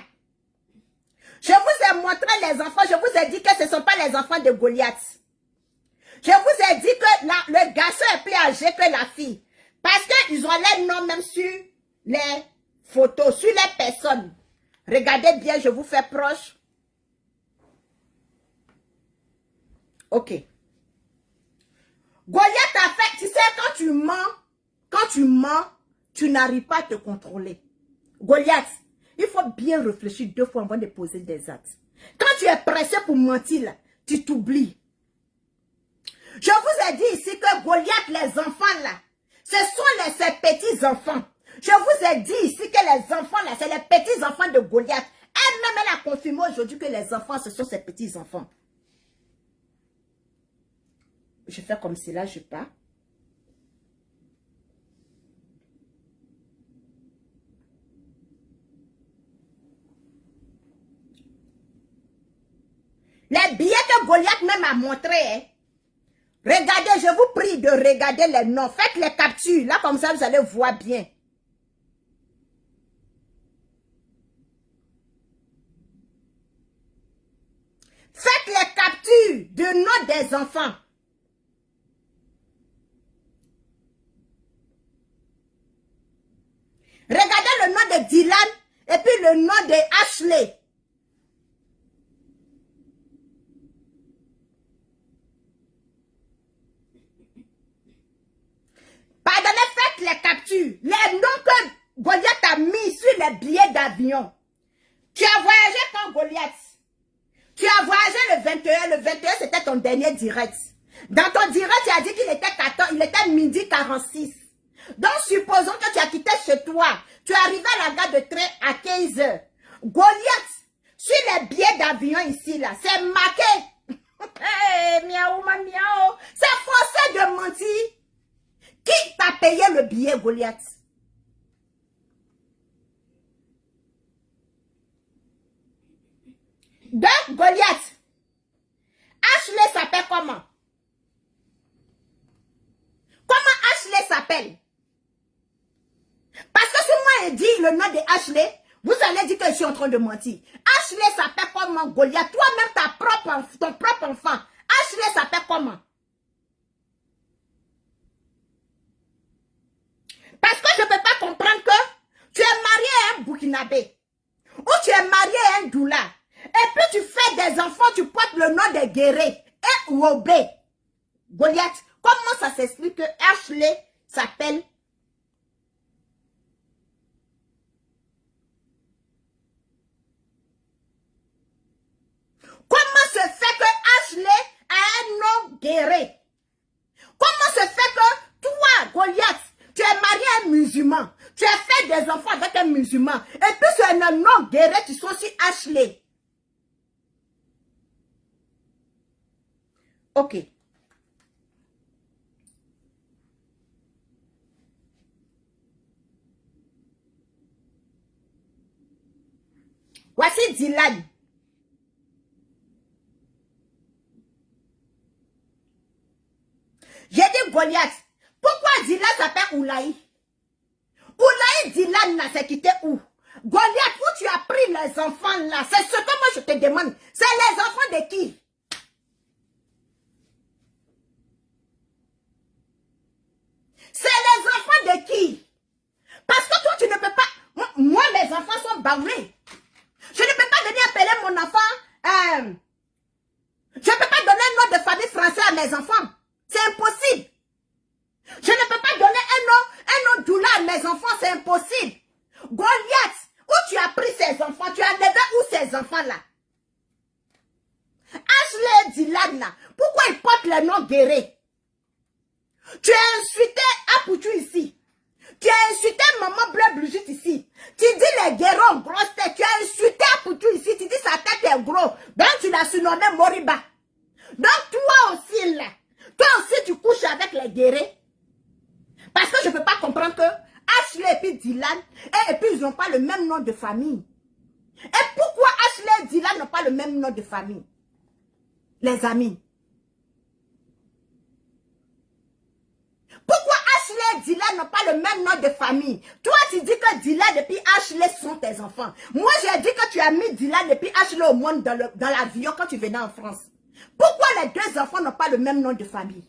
Je vous ai montré les enfants. Je vous ai dit que ce ne sont pas les enfants de Goliath. Je vous ai dit que le garçon est plus âgé que la fille. Parce qu'ils ont les noms même sur les photos, sur les personnes. Regardez bien, je vous fais proche. Ok. Goliath a fait, tu sais, quand tu mens, tu n'arrives pas à te contrôler. Goliath, il faut bien réfléchir 2 fois avant de poser des actes. Quand tu es pressé pour mentir, là, tu t'oublies. Je vous ai dit ici que Goliath, les enfants là, ce sont ses petits-enfants. Je vous ai dit ici que les enfants là, c'est les petits-enfants de Goliath. Elle-même, elle a confirmé aujourd'hui que les enfants, ce sont ses petits-enfants. Je fais comme si là, je pars. Les billets que Goliath même a montré, hein. Regardez, je vous prie de regarder les noms. Faites les captures. Là, comme ça, vous allez voir bien. Faites les captures de noms des enfants. Regardez le nom de Dylan et puis le nom de Ashley. Pardonnez, faites les tu, les noms que Goliath a mis sur les billets d'avion. Tu as voyagé quand Goliath? Tu as voyagé le 21. Le 21, c'était ton dernier direct. Dans ton direct, tu as dit qu'il était 14, il était midi 46. Donc, supposons que tu as quitté chez toi. Tu es arrivé à la gare de train à 15 heures. Goliath, sur les billets d'avion ici, là, c'est marqué. Hey, miaou, ma miaou. C'est forcé de mentir. Qui t'a payé le billet, Goliath? Donc, Goliath, Ashley s'appelle comment? Comment Ashley s'appelle? Parce que si moi je dis le nom de Ashley, vous allez dire que je suis en train de mentir. Ashley s'appelle comment, Goliath? Toi-même, ton propre enfant. Ashley s'appelle comment? Parce que je ne peux pas comprendre que tu es marié à un Burkinabé. Ou tu es marié à un Doula. Et puis tu fais des enfants, tu portes le nom de Guéré et Wobé. Goliath, comment ça s'explique que Ashley s'appelle? Comment se fait que Ashley a un nom Guéré? Comment se fait que toi, Goliath, tu es marié à un musulman, tu as fait des enfants avec un musulman, et puis c'est un nom Guéré, tu sont aussi Ashley? Ok. Voici Dylan. J'ai dit Goliath. Pourquoi Dylan s'appelle Oulaï? Oulaï Dylan là, c'est quitté où? Goliath, où tu as pris les enfants là? C'est ce que moi je te demande. C'est les enfants de qui? C'est les enfants de qui? Parce que toi, tu ne peux pas... Moi, mes enfants sont baoulés. Je ne peux pas venir appeler mon enfant... je ne peux pas donner un nom de famille français à mes enfants. C'est impossible. Je ne peux pas donner un nom doula à mes enfants. C'est impossible. Goliath, où tu as pris ces enfants? Tu as levé où ces enfants-là? Ashley Dylan, là, pourquoi ils portent le nom Guéré? Tu as insulté Apoutou ici. Tu as insulté Maman Bleu Brigitte ici. Tu dis les guérons grosses têtes. Tu as insulté Apoutou ici. Tu dis sa tête est gros. Donc tu l'as surnommé Moriba. Donc toi aussi là. Toi aussi tu couches avec les guérés. Parce que je ne peux pas comprendre que Ashley et puis Dylan, et puis ils n'ont pas le même nom de famille. Et pourquoi Ashley et Dylan n'ont pas le même nom de famille? Les amis. Pourquoi Ashley et Dylan n'ont pas le même nom de famille? Toi, tu dis que Dylan et puis Ashley sont tes enfants. Moi, j'ai dit que tu as mis Dylan et puis Ashley au monde dans l'avion quand tu venais en France. Pourquoi les deux enfants n'ont pas le même nom de famille?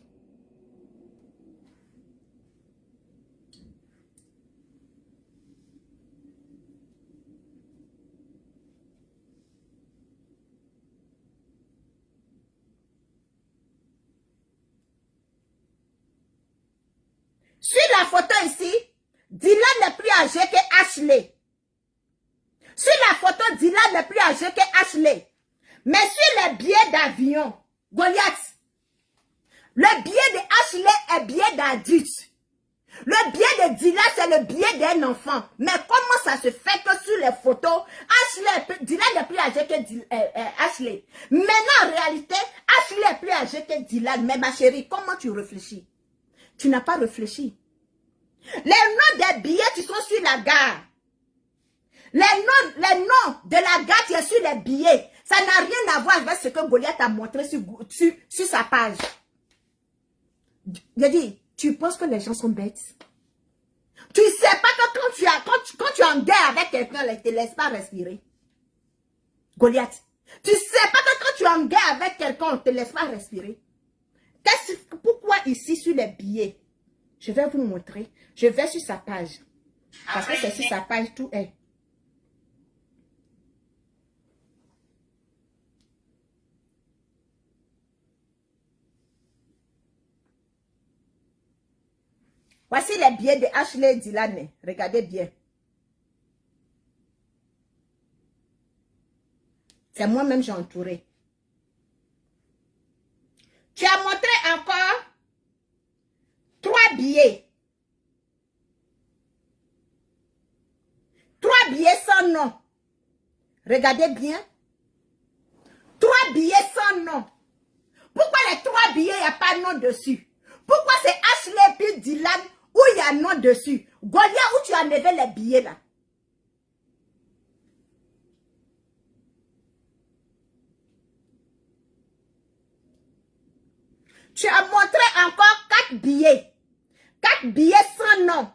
Sur la photo ici, Dylan n'est plus âgé que Ashley. Sur la photo, Dylan n'est plus âgé que Ashley. Mais sur les billets d'avion, Goliath, le billet de Ashley est billet d'adulte. Le billet de Dylan, c'est le billet d'un enfant. Mais comment ça se fait que sur les photos, Dylan n'est plus âgé que Ashley. Maintenant, en réalité, Ashley est plus âgé que Dylan. Mais ma chérie, comment tu réfléchis? Tu n'as pas réfléchi. Les noms des billets qui sont sur la gare. Les noms de la gare qui est sur les billets. Ça n'a rien à voir avec ce que Goliath a montré sur sa page. J'ai dit, tu penses que les gens sont bêtes? Tu ne sais pas que quand tu es en guerre avec quelqu'un, il ne te laisse pas respirer. Goliath, tu ne sais pas que quand tu es en guerre avec quelqu'un, on ne te laisse pas respirer. Pourquoi ici sur les billets? Je vais vous montrer. Je vais sur sa page. Parce que c'est sur sa page tout est. Voici les billets de Ashley Dylan. Regardez bien. C'est moi-même j'ai entouré. Tu as montré encore 3 billets. 3 billets sans nom. Regardez bien. 3 billets sans nom. Pourquoi les 3 billets, il n'y a pas de nom dessus? Pourquoi c'est Ashley puis Dylan où il y a un nom dessus? Goliath, où tu as enlevé les billets là? Tu as montré encore 4 billets. 4 billets sans nom.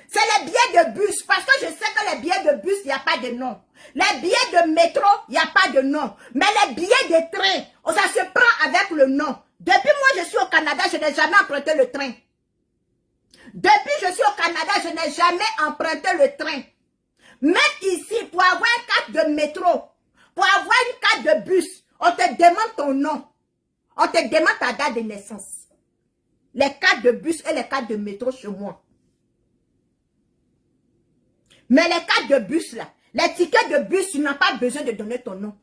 C'est les billets de bus. Parce que je sais que les billets de bus, il n'y a pas de nom. Les billets de métro, il n'y a pas de nom. Mais les billets de train, ça se prend avec le nom. Depuis moi, je suis au Canada, je n'ai jamais emprunté le train. Depuis je suis au Canada, je n'ai jamais emprunté le train. Même ici, pour avoir une carte de métro, pour avoir une carte de bus, on te demande ton nom. On te demande ta date de naissance. Les cartes de bus et les cartes de métro chez moi. Mais les cartes de bus là, les tickets de bus, tu n'as pas besoin de donner ton nom.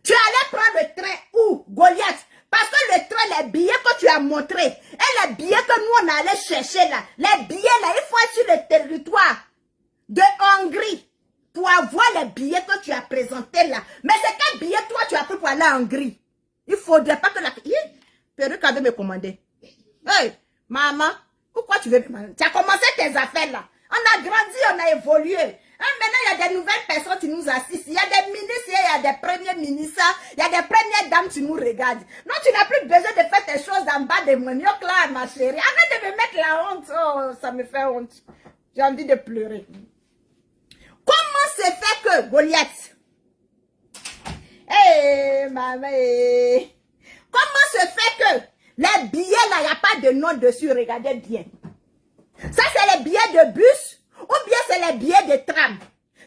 Tu allais prendre le train où, Goliath? Parce que le train, les billets que tu as montrés, et les billets que nous on allait chercher là, les billets là, il faut être sur le territoire de Hongrie pour avoir les billets que tu as présentés là. Mais c'est quel billet toi tu as pris pour aller en Hongrie? Il ne faudrait pas que la perruque avait me commandé. Hey, maman, pourquoi tu veux me demander? Tu as commencé tes affaires là. On a grandi, on a évolué. Hein, maintenant, il y a des nouvelles personnes qui nous assistent. Il y a des ministres, il y a des premiers ministres, il y a des premières dames qui nous regardent. Non, tu n'as plus besoin de faire tes choses en bas de mon yoke là, ma chérie. Arrête de me mettre la honte. Oh, ça me fait honte. J'ai envie de pleurer. Comment se fait que Goliath? Hey, maman. Comment se fait que les billets là, il n'y a pas de nom dessus? Regardez bien. Ça, c'est les billets de bus ou bien c'est les billets de tram?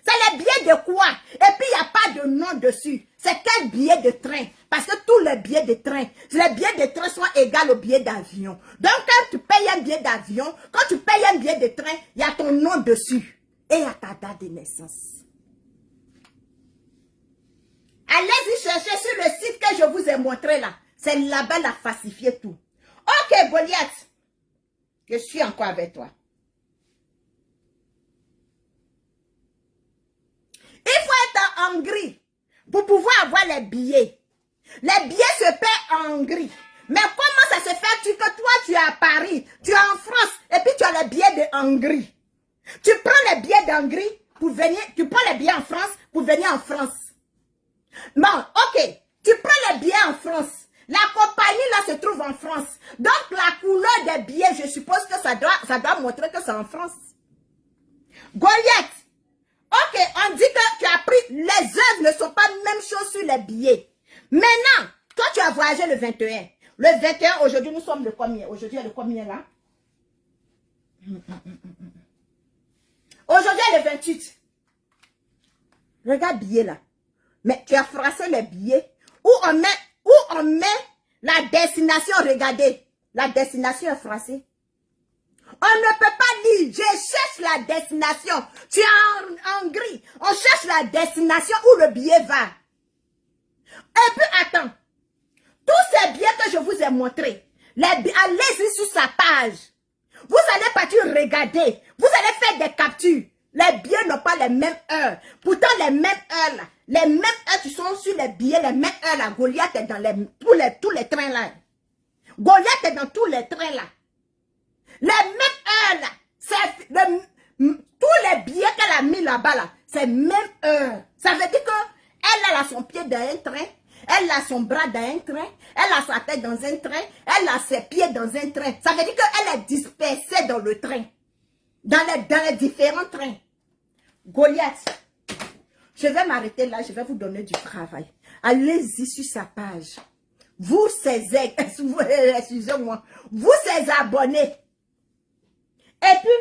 C'est les billets de quoi? Et puis, il n'y a pas de nom dessus. C'est quel billet de train? Parce que tous les billets de train, les billets de train sont égaux aux billets d'avion. Donc, quand tu payes un billet d'avion, quand tu payes un billet de train, il y a ton nom dessus. Et il y a ta date de naissance. Allez-y chercher sur le site que je vous ai montré là. C'est là-bas la falsifier tout. Ok, Goliath. Je suis encore avec toi. Il faut être en Hongrie pour pouvoir avoir les billets. Les billets se paient en Hongrie. Mais comment ça se fait que toi, tu es à Paris, tu es en France, et puis tu as les billets de Hongrie? Tu prends les billets d'Hongrie pour venir, tu prends les billets en France pour venir en France. Bon, ok, tu prends les billets en France. La compagnie là se trouve en France. Donc la couleur des billets, je suppose que ça doit montrer que c'est en France. Goliath, ok, on dit que tu as pris, les œuvres ne sont pas la même chose sur les billets. Maintenant, toi tu as voyagé le 21. Le 21, aujourd'hui nous sommes le combien? Aujourd'hui il y a le combien là? Aujourd'hui il y a le 28. Regarde billet là. Mais tu as froissé les billets. Où on met la destination, regardez. La destination est froissée. On ne peut pas lire. Je cherche la destination. Tu es en Hongrie. On cherche la destination où le billet va. Et puis attends. Tous ces billets que je vous ai montrés, allez-y sur sa page. Vous allez partir regarder. Vous allez faire des captures. Les billets n'ont pas les mêmes heures. Pourtant, les mêmes heures là. Les mêmes heures qui sont sur les billets, les mêmes heures là. Goliath est dans tous les trains là. Goliath est dans tous les trains là. Les mêmes heures là. C'est tous les billets qu'elle a mis là-bas là. C'est même heure. Ça veut dire qu'elle a son pied dans un train. Elle a son bras dans un train. Elle a sa tête dans un train. Elle a ses pieds dans un train. Ça veut dire qu'elle est dispersée dans le train. Dans les différents trains. Goliath, je vais m'arrêter là, je vais vous donner du travail. Allez-y sur sa page. Vous, excusez-moi, vous, ces abonnés. Et puis,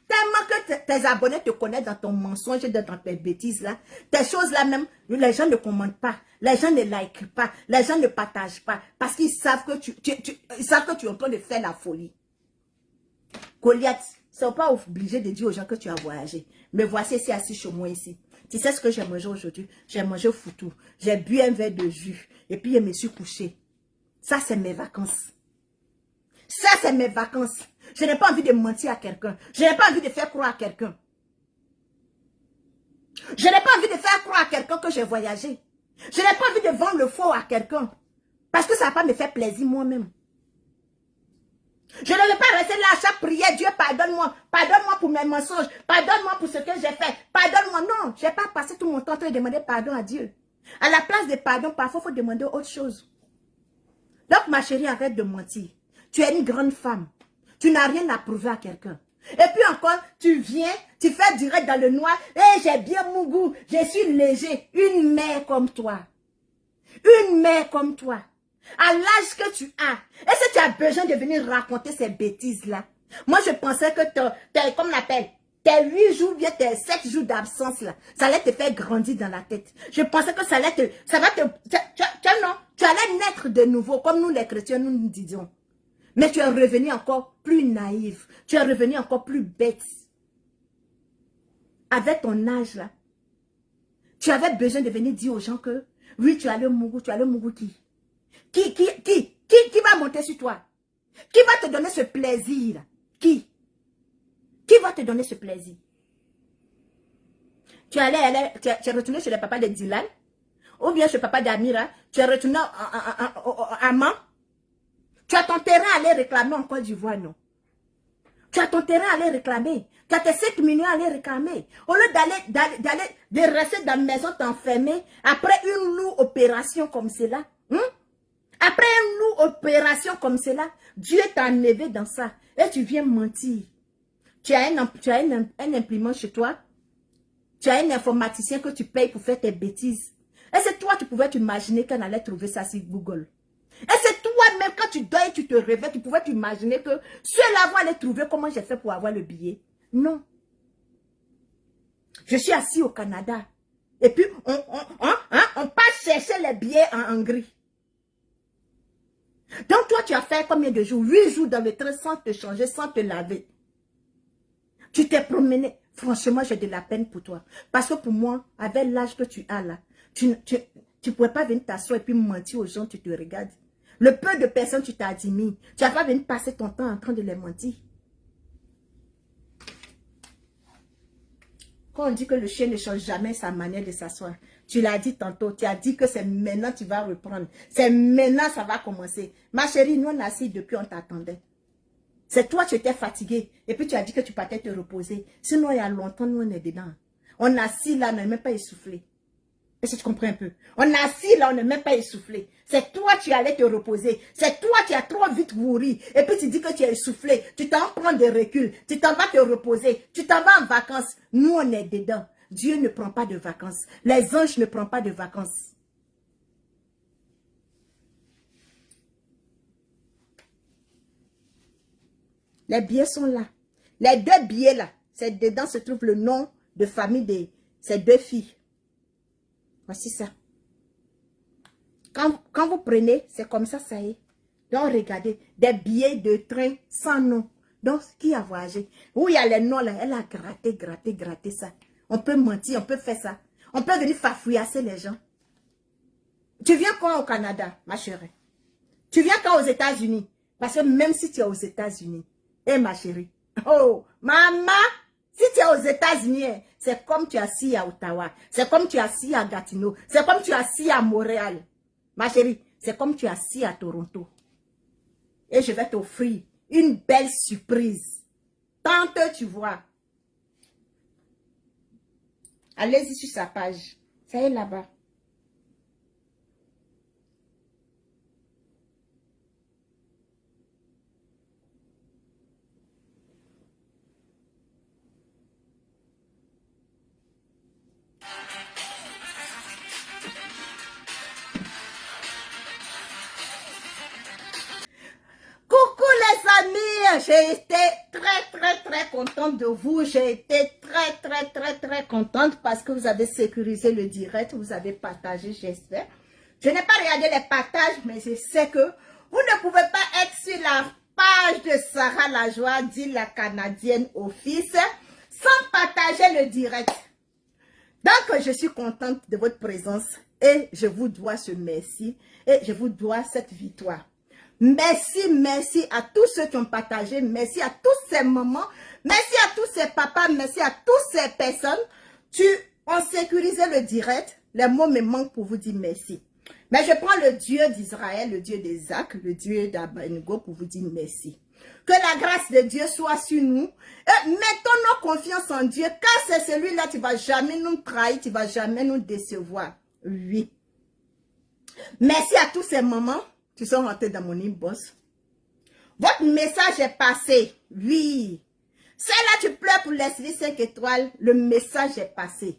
tellement que tes abonnés te connaissent dans ton mensonge, dans tes bêtises là, tes choses là même, les gens ne commentent pas, les gens ne likent pas, les gens ne partagent pas, parce qu'ils savent que ils savent que tu es en train de faire la folie. Goliath, c'est pas obligé de dire aux gens que tu as voyagé. Mais voici ici assis chez moi ici. Tu sais ce que j'ai mangé aujourd'hui? J'ai mangé foutou. J'ai bu un verre de jus. Et puis je me suis couché. Ça, c'est mes vacances. Ça, c'est mes vacances. Je n'ai pas envie de mentir à quelqu'un. Je n'ai pas envie de faire croire à quelqu'un. Je n'ai pas envie de faire croire à quelqu'un que j'ai voyagé. Je n'ai pas envie de vendre le faux à quelqu'un. Parce que ça ne va pas me faire plaisir moi-même. Je ne vais pas rester là à chaque prière. Dieu, pardonne-moi. Pardonne-moi pour mes mensonges. Pardonne-moi pour ce que j'ai fait. Pardonne-moi. Non, je n'ai pas passé tout mon temps en train de demander pardon à Dieu. À la place de pardon, parfois, il faut demander autre chose. Donc, ma chérie, arrête de mentir. Tu es une grande femme. Tu n'as rien à prouver à quelqu'un. Et puis encore, tu viens, tu fais direct dans le noir. Et j'ai bien mon goût. Je suis léger. Une mère comme toi. Une mère comme toi. À l'âge que tu as. Est-ce que tu as besoin de venir raconter ces bêtises-là? Moi, je pensais que comme on appelle, tes 8 jours, bien tes 7 jours d'absence, là, ça allait te faire grandir dans la tête. Je pensais que ça allait te... tu allais naître de nouveau, comme nous les chrétiens, nous disions. Mais tu es revenu encore plus naïf. Tu es revenu encore plus bête. Avec ton âge, là, tu avais besoin de venir dire aux gens que, oui, tu as le mougou qui? Qui va monter sur toi? Qui va te donner ce plaisir? Qui va te donner ce plaisir? Tu es retourné chez le papa de Dylan? Ou bien chez le papa d'Amira? Tu es retourné à Amman? Tu as ton terrain à aller réclamer en Côte d'Ivoire, non? Tu as ton terrain à aller réclamer. Tu as tes 7 millions à aller réclamer. Au lieu de rester dans la maison t'enfermer, après une lourde opération comme cela, après une lourde opération comme cela, Dieu t'a enlevé dans ça. Et tu viens mentir. Tu as un imprimant chez toi. Tu as un informaticien que tu payes pour faire tes bêtises. Et c'est toi, tu pouvais t'imaginer qu'on allait trouver ça sur Google. Et c'est toi-même, quand tu dors et tu te réveilles, tu pouvais t'imaginer que ceux-là vont aller trouver comment j'ai fait pour avoir le billet. Non. Je suis assis au Canada. Et puis, on passe chercher les billets en Hongrie. Donc, toi, tu as fait combien de jours? 8 jours dans le train sans te changer, sans te laver. Tu t'es promené. Franchement, j'ai de la peine pour toi. Parce que pour moi, avec l'âge que tu as là, tu ne pourrais pas venir t'asseoir et puis mentir aux gens, tu te regardes. Le peu de personnes tu t'as admis, tu n'as pas venir passer ton temps en train de les mentir. Quand on dit que le chien ne change jamais sa manière de s'asseoir, tu l'as dit tantôt, tu as dit que c'est maintenant que tu vas reprendre. C'est maintenant que ça va commencer. Ma chérie, nous on a assis depuis, on t'attendait. C'est toi, tu étais fatiguée. Et puis tu as dit que tu partais te reposer. Sinon, il y a longtemps, nous on est dedans. On a assis là, on n'est même pas essoufflé. Est-ce que tu comprends un peu? On a assis là, on n'est même pas essoufflé. C'est toi, tu allais te reposer. C'est toi qui as trop vite couru. Et puis tu dis que tu es essoufflé. Tu t'en prends des reculs. Tu t'en vas te reposer. Tu t'en vas en vacances. Nous, on est dedans. Dieu ne prend pas de vacances. Les anges ne prennent pas de vacances. Les billets sont là. Les 2 billets là, c'est dedans se trouve le nom de famille de ces 2 filles. Voici ça. Quand vous prenez, c'est comme ça, ça y est. Donc, regardez, des billets de train sans nom. Donc, qui a voyagé? Où il y a les noms là, elle a gratté ça. On peut mentir, on peut faire ça. On peut venir fafouillasser les gens. Tu viens quand au Canada, ma chérie? Tu viens quand aux États-Unis? Parce que même si tu es aux États-Unis, ma chérie, oh, maman, si tu es aux États-Unis, c'est comme tu es assis à Ottawa, c'est comme tu es assis à Gatineau, c'est comme tu es assis à Montréal. Ma chérie, c'est comme tu es assis à Toronto. Et je vais t'offrir une belle surprise. Tant que tu vois. Allez-y sur sa page. Ça est là-bas. Coucou les amis, j'ai été très contente de vous. J'ai été très contente parce que vous avez sécurisé le direct, vous avez partagé, j'espère. Je n'ai pas regardé les partages, mais je sais que vous ne pouvez pas être sur page de Sarah Lajoie, dit la Canadienne au fils, sans partager le direct. Donc, je suis contente de votre présence et je vous dois ce merci et je vous dois cette victoire. Merci, merci à tous ceux qui ont partagé, merci à tous ces mamans, merci à tous ces papas, merci à toutes ces personnes qui ont sécurisé le direct. Les mots me manquent pour vous dire merci. Mais je prends le Dieu d'Israël, le Dieu d'Isaac, le Dieu d'Abednego pour vous dire merci. Que la grâce de Dieu soit sur nous. Et mettons nos confiance en Dieu, car c'est celui-là qui ne va jamais nous trahir, qui ne va jamais nous décevoir. Oui. Merci à tous ces mamans qui sont rentrés dans mon inbox. Votre message est passé. Oui. Celle-là, tu pleures pour Leslie 5 étoiles. Le message est passé.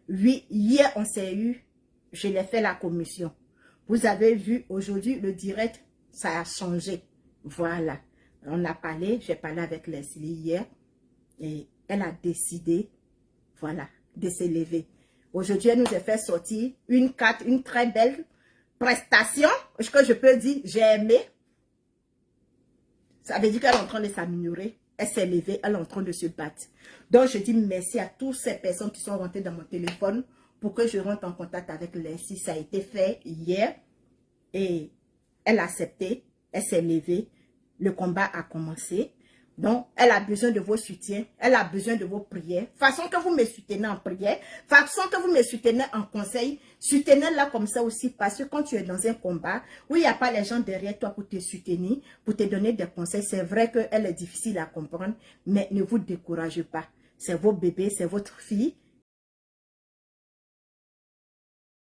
Oui, hier, on s'est eu. Je l'ai fait la commission. Vous avez vu, aujourd'hui, le direct, ça a changé. Voilà. On a parlé, j'ai parlé avec Leslie hier. Et elle a décidé, voilà, de s'élever. Aujourd'hui, elle nous a fait sortir une carte, une très belle prestation. Que je peux dire, j'ai aimé. Ça veut dire qu'elle est en train de s'améliorer. Elle s'est levée, elle est en train de se battre. Donc, je dis merci à toutes ces personnes qui sont rentrées dans mon téléphone pour que je rentre en contact avec Leslie. Ça a été fait hier et elle a accepté, elle s'est levée. Le combat a commencé. Donc, elle a besoin de vos soutiens, elle a besoin de vos prières. Façon que vous me soutenez en prière, façon que vous me soutenez en conseil, soutenez-la comme ça aussi, parce que quand tu es dans un combat, où il n'y a pas les gens derrière toi pour te soutenir, pour te donner des conseils, c'est vrai qu'elle est difficile à comprendre, mais ne vous découragez pas. C'est vos bébés, c'est votre fille,